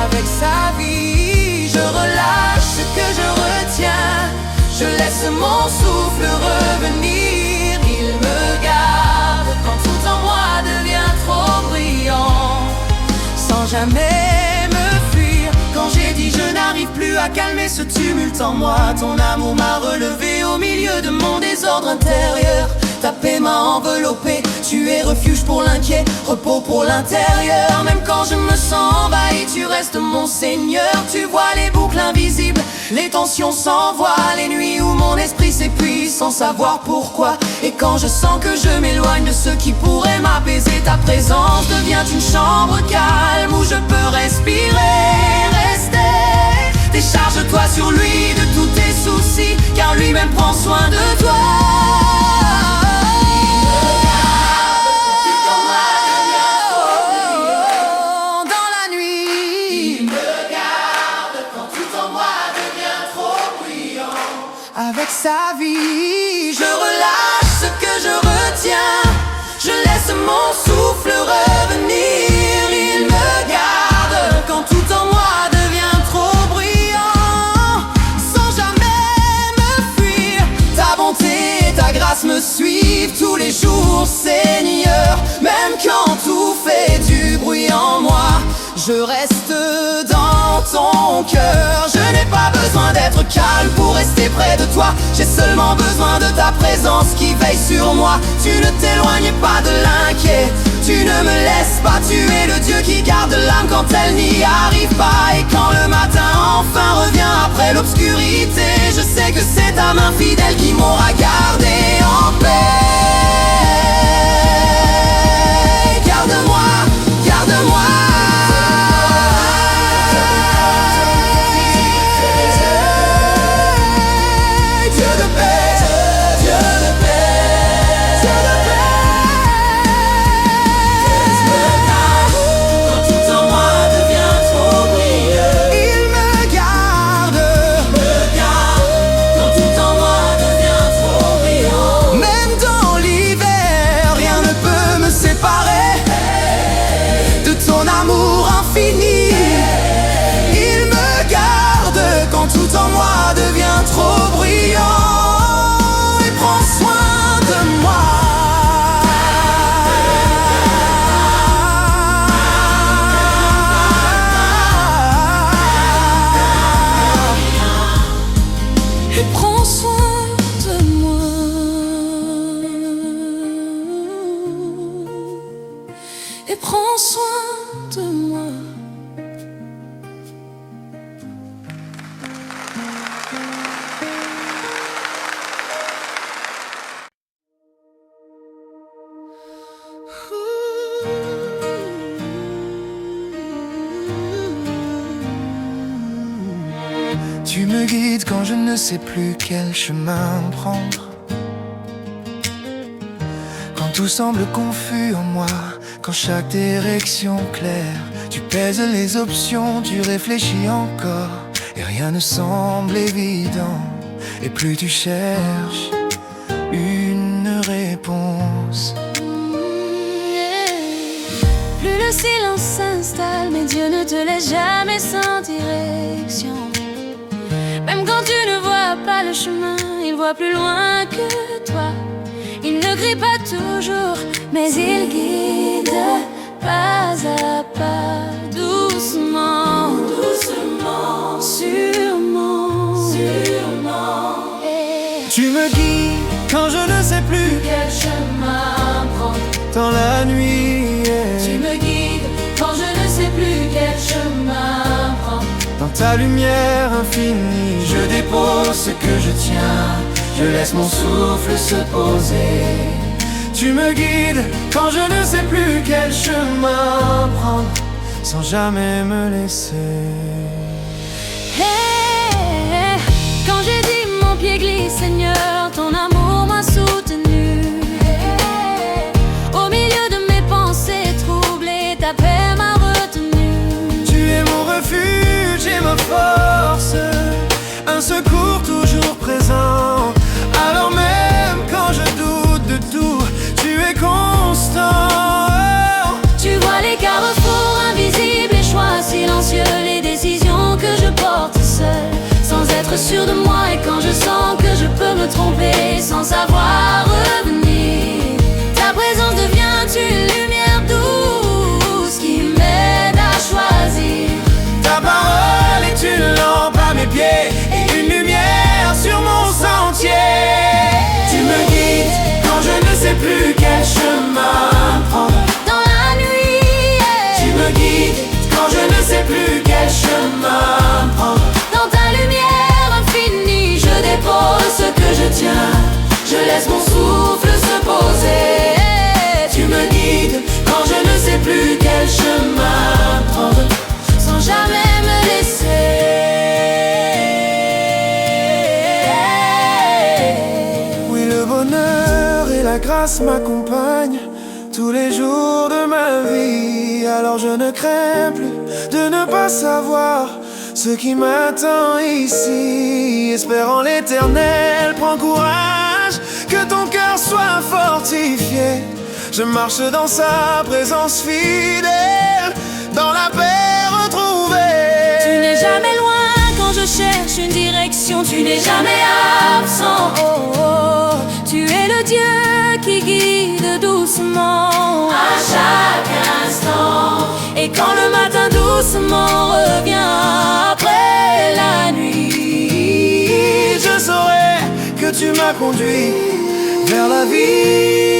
Speaker 3: avec sa vie, je relâche ce que je retiens. Je laisse mon souffle revenir. Il me garde quand tout en moi devient trop brillant, sans jamais me fuir. Quand j'ai dit je n'arrive plus à calmer ce tumulte en moi, ton amour m'a relevé au milieu de mon désordre intérieur. Ta paix m'a enveloppé, tu es refuge pour l'inquiet, repos pour l'intérieur. Même quand je me sens envahi, tu restes mon Seigneur. Tu vois les boucles invisibles, les tensions s'envoient, les nuits où mon esprit s'épuise sans savoir pourquoi. Et quand je sens que je m'éloigne de ceux qui pourraient m'apaiser, ta présence devient une chambre calme où je peux respirer, rester. Décharge-toi sur lui de tous tes soucis, car lui-même prend soin de toi. Dans la nuit, il me garde quand tout en moi devient trop bruyant. Avec sa vie, je relâche ce que je retiens. Je laisse mon souffle revenir. Il me garde quand tout en moi devient trop bruyant, sans jamais me fuir. Ta bonté et ta grâce me suivent tous les jours, Seigneur. Même quand tout fait du bruit en moi, je reste dans ton cœur. Je n'ai pas besoin d'être calme pour rester près de toi. J'ai seulement besoin de ta présence qui veille sur moi. Tu ne t'éloignes pas de l'inquiet, tu ne me laisses pas. Tu es le Dieu qui garde l'âme quand elle n'y arrive pas. Et quand le matin enfin revient après l'obscurité, je sais que c'est ta main fidèle qui m'aura gardé en paix. Garde-moi, garde-moi. Tout en moi devient trop bruyant et prend soin de moi.
Speaker 2: Et prends soin de moi. Et prends soin de moi.
Speaker 3: Tu me guides quand je ne sais plus quel chemin prendre, quand tout semble confus en moi, quand chaque direction claire. Tu pèses les options, tu réfléchis encore, et rien ne semble évident. Et plus tu cherches une réponse,
Speaker 2: plus le silence s'installe, mais Dieu ne te laisse jamais sans direction. Même quand tu ne vois pas le chemin, il voit plus loin que toi. Il ne crie pas toujours, mais il guide pas à pas, doucement, doucement, sûrement, sûrement.
Speaker 3: tu me guides quand je ne sais plus
Speaker 2: Quel chemin prendre
Speaker 3: dans la nuit.
Speaker 2: Tu me guides quand je ne sais plus quel chemin prendre.
Speaker 3: Dans ta lumière infinie, je dépose ce que je tiens. Je laisse mon souffle se poser. Tu me guides quand je ne sais plus quel chemin prendre, sans jamais me laisser.
Speaker 2: Hey, quand j'ai dit mon pied glisse, Seigneur, ton amour m'a soutenu. Hey, au milieu de mes pensées troublées, ta paix m'a retenu.
Speaker 3: Tu es mon refuge et ma force, un secours toujours présent. Alors même quand je doute de tout, tu es constant.
Speaker 2: Tu vois les carrefours invisibles, les choix silencieux, les décisions que je porte seule, sans être sûre de moi. Et quand je sens que je peux me tromper sans savoir revenir, ta présence devient une lumière douce qui m'aide à choisir.
Speaker 3: Ta parole est une lampe à mes pieds et une lumière sur mon sentier. Tu me guides quand je ne sais plus quel chemin prendre.
Speaker 2: Dans la nuit,
Speaker 3: Tu me guides quand je ne sais plus quel chemin prendre.
Speaker 2: dans ta lumière infinie, je dépose ce que je tiens. Je laisse mon souffle se poser.
Speaker 3: Tu me guides quand je grâce m'accompagne tous les jours de ma vie. Alors je ne crains plus de ne pas savoir ce qui m'attend ici. Espérant l'éternel, prends courage, que ton cœur soit fortifié. Je marche dans sa présence fidèle, dans la paix retrouvée.
Speaker 2: Tu n'es jamais loin quand je cherche une direction. Tu n'es jamais absent. Oh, oh. Tu es le Dieu qui guide doucement à chaque instant. Et quand le matin doucement revient après la nuit,
Speaker 3: je saurai que tu m'as conduit vers la vie.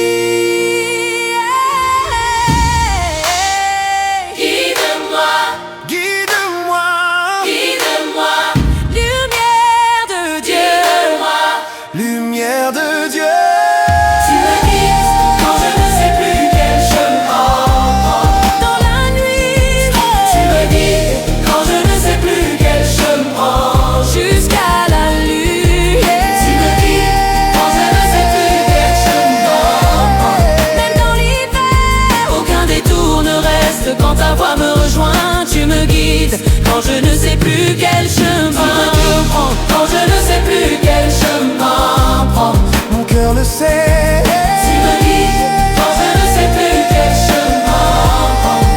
Speaker 2: Quand ta voix me rejoint, tu me guides. Quand je ne sais plus quel chemin prendre, quand je ne sais plus quel chemin prendre,
Speaker 3: mon cœur le sait.
Speaker 2: Tu me guides quand je ne sais plus quel chemin prendre.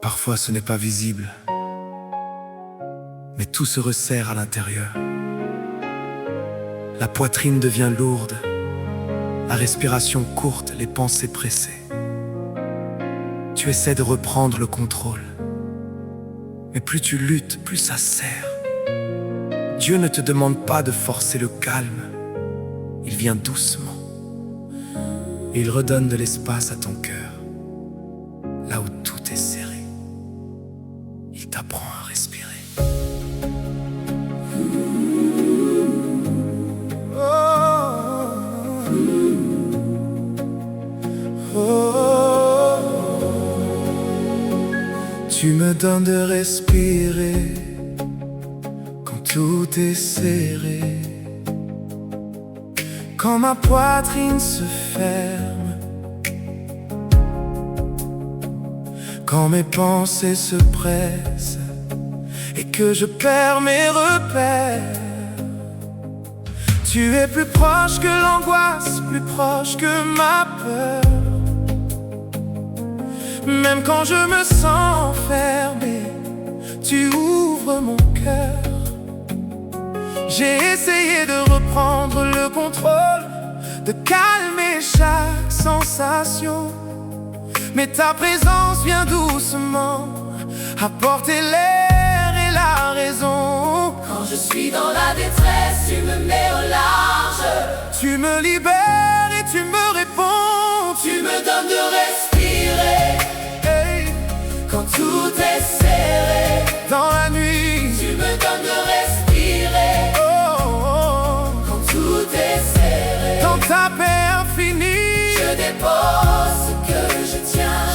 Speaker 3: Parfois ce n'est pas visible, mais tout se resserre à l'intérieur. La poitrine devient lourde, la respiration courte, les pensées pressées. Tu essaies de reprendre le contrôle, mais plus tu luttes, plus ça serre. Dieu ne te demande pas de forcer le calme, il vient doucement. Et il redonne de l'espace à ton cœur, là où tout est serré. Il t'apprend à respirer. Tu me donnes de respirer quand tout est serré, quand ma poitrine se ferme, quand mes pensées se pressent et que je perds mes repères. Tu es plus proche que l'angoisse, plus proche que ma peur. Même quand je me sens fermé, tu ouvres mon cœur. J'ai essayé de reprendre le contrôle, de calmer chaque sensation, mais ta présence vient doucement apporter l'air et la raison.
Speaker 2: Quand je suis dans la détresse, tu me mets au large.
Speaker 3: Tu me libères et tu me réponds.
Speaker 2: Tu me donnes de respirer,
Speaker 3: hey.
Speaker 2: Quand tout est serré.
Speaker 3: Dans la nuit,
Speaker 2: tu me donnes de respirer,
Speaker 3: oh, oh, oh.
Speaker 2: Quand tout est serré.
Speaker 3: Dans ta paix infinie,
Speaker 2: je dépose ce que je tiens.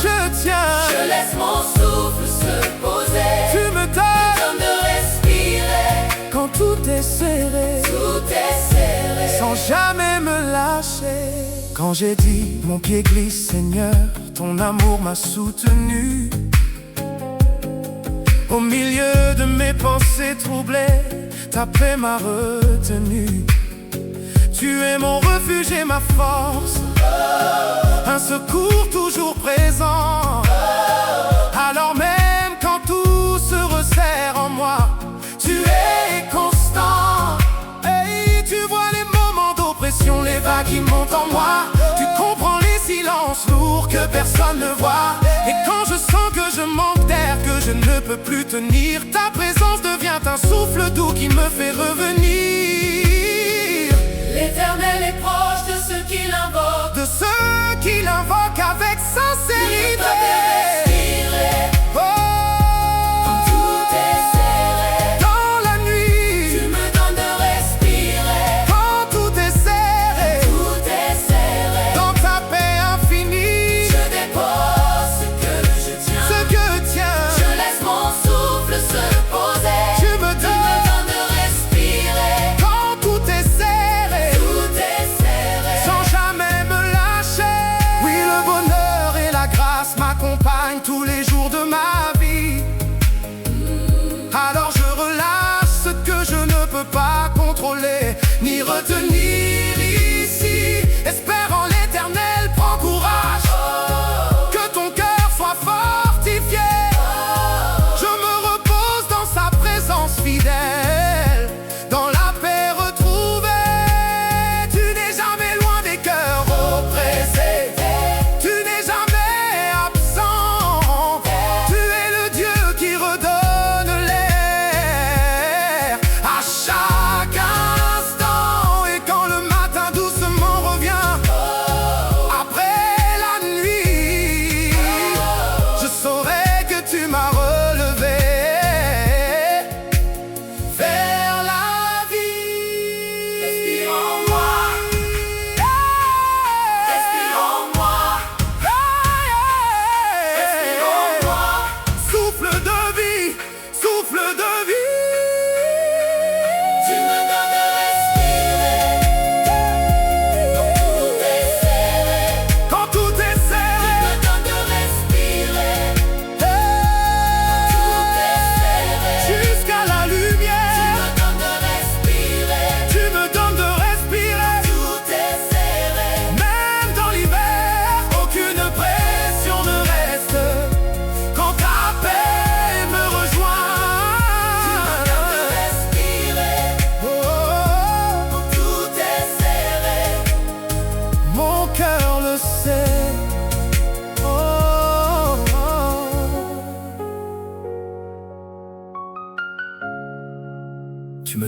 Speaker 2: Je laisse mon souffle se poser.
Speaker 3: Tu me donnes
Speaker 2: de respirer
Speaker 3: quand tout est serré.
Speaker 2: Tout est serré.
Speaker 3: Sans jamais me lâcher. Quand j'ai dit mon pied glisse, Seigneur, ton amour m'a soutenu. Au milieu de mes pensées troublées, ta paix m'a retenu. Tu es mon refuge et ma force, un secours toujours présent. Alors même quand tout se resserre en moi, tu es constant. Et tu vois les moments d'oppression, les vagues qui montent en moi. Tu comprends les silences lourds que personne ne voit. Et quand je sens que je manque d'air, que je ne peux plus tenir, ta présence devient un souffle doux qui me fait revenir.
Speaker 2: L'Éternel est proche de ceux qui l'invoquent,
Speaker 3: de ceux qui l'invoquent avec sincérité. Oh,
Speaker 2: quand tout est serré.
Speaker 3: dans la nuit,
Speaker 2: tu me donnes de respirer,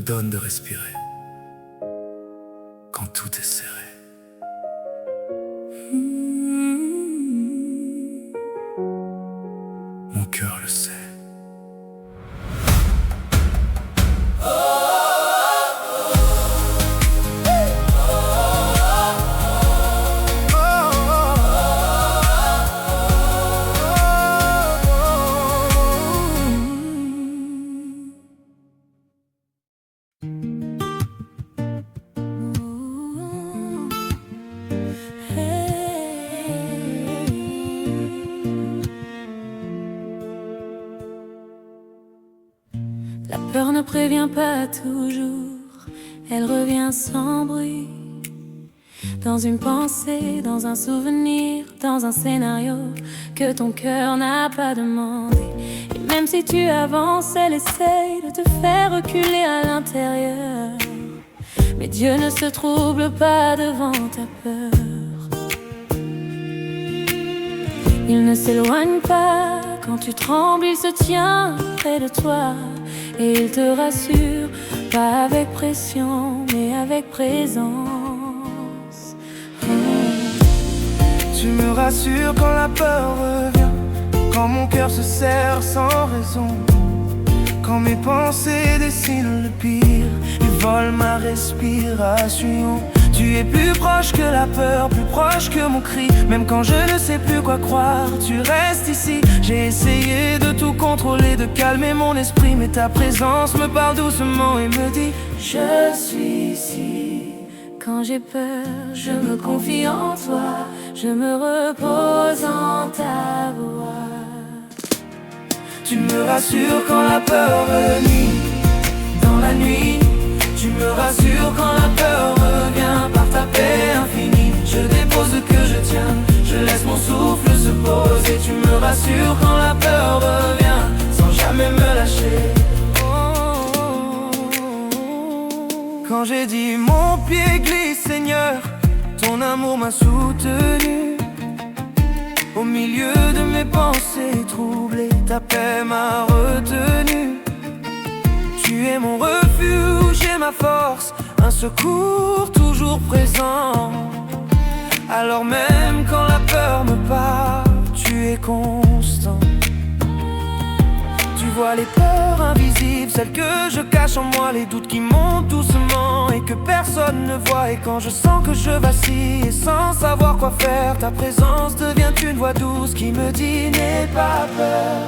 Speaker 4: donne de respirer quand tout est serré. Mon cœur le sait.
Speaker 2: La peur ne prévient pas toujours, elle revient sans bruit. Dans une pensée, dans un souvenir, dans un scénario que ton cœur n'a pas demandé. Et même si tu avances, elle essaye de te faire reculer à l'intérieur. Mais Dieu ne se trouble pas devant ta peur. Il ne s'éloigne pas, quand tu trembles, il se tient près de toi. Et il te rassure, pas avec pression, mais avec présence.
Speaker 3: Tu me rassures quand la peur revient, quand mon cœur se serre sans raison, quand mes pensées dessinent le pire et volent ma respiration. Tu es plus proche que la peur, plus proche que mon cri. Même quand je ne sais plus quoi croire, tu restes ici. J'ai essayé de tout contrôler, de calmer mon esprit, mais ta présence me parle doucement et me dit: je suis ici.
Speaker 2: Quand j'ai peur, je me confie en toi, je me repose en ta voix.
Speaker 3: Tu me rassures quand la peur nuit dans la nuit. Tu me rassures quand la peur revient par ta paix infinie. Je dépose ce que je tiens, je laisse mon souffle se poser. Tu me rassures quand la peur revient sans jamais me lâcher. Quand j'ai dit mon pied glisse, Seigneur, ton amour m'a soutenu. Au milieu de mes pensées troublées, ta paix m'a retenu. Tu es mon refuge et ma force, un secours toujours présent. Alors même quand la peur me parle, tu es constant. Tu vois les peurs invisibles, celles que je cache en moi, les doutes qui montent doucement et que personne ne voit. Et quand je sens que je vacille et sans savoir quoi faire, ta présence devient une voix douce qui me dit: n'aie pas peur.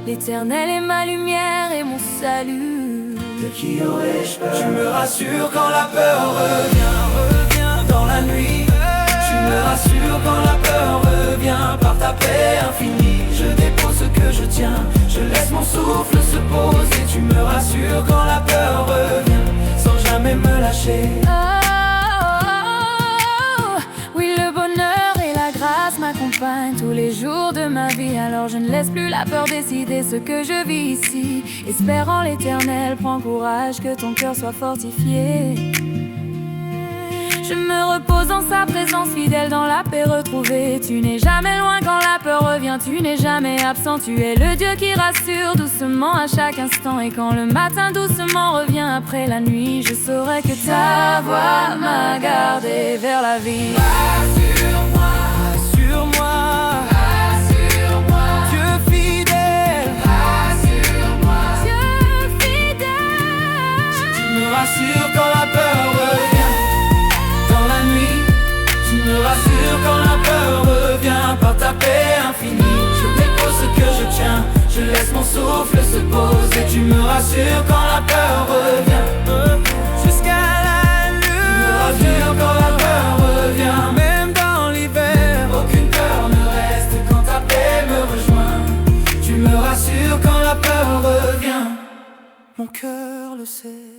Speaker 2: L'Éternel est ma lumière et mon salut.
Speaker 3: De qui aurais-je peur? Tu me rassures quand la peur revient dans la nuit. Tu me rassures quand la peur revient par ta paix infinie. Je dépose ce que je tiens, je laisse mon souffle se poser. Tu me rassures quand la peur revient sans jamais me lâcher.
Speaker 2: Oui, le bonheur et la grâce m'accompagnent tous les jours de ma vie. Alors je ne laisse plus la peur décider ce que je vis ici. Espérant l'Éternel, prends courage, que ton cœur soit fortifié. Je me repose en sa présence, fidèle dans la paix retrouvée. Tu n'es jamais loin quand la peur revient, tu n'es jamais absent. Tu es le Dieu qui rassure doucement à chaque instant. Et quand le matin doucement revient après la nuit, je saurai que ta voix m'a gardé vers la vie.
Speaker 3: Rassure-moi, rassure-moi, rassure-moi, Dieu fidèle, rassure-moi,
Speaker 2: Dieu fidèle.
Speaker 3: Tu me rassures quand la peur revient dans la nuit. Tu me rassures quand la peur revient par ta paix infinie. Je dépose ce que je tiens, je laisse mon souffle se poser. Tu me rassures quand la peur revient jusqu'à la lune. Tu me rassures quand la peur revient, même dans l'hiver. Aucune peur ne reste quand ta paix me rejoint. Tu me rassures quand la peur revient. Mon cœur le sait.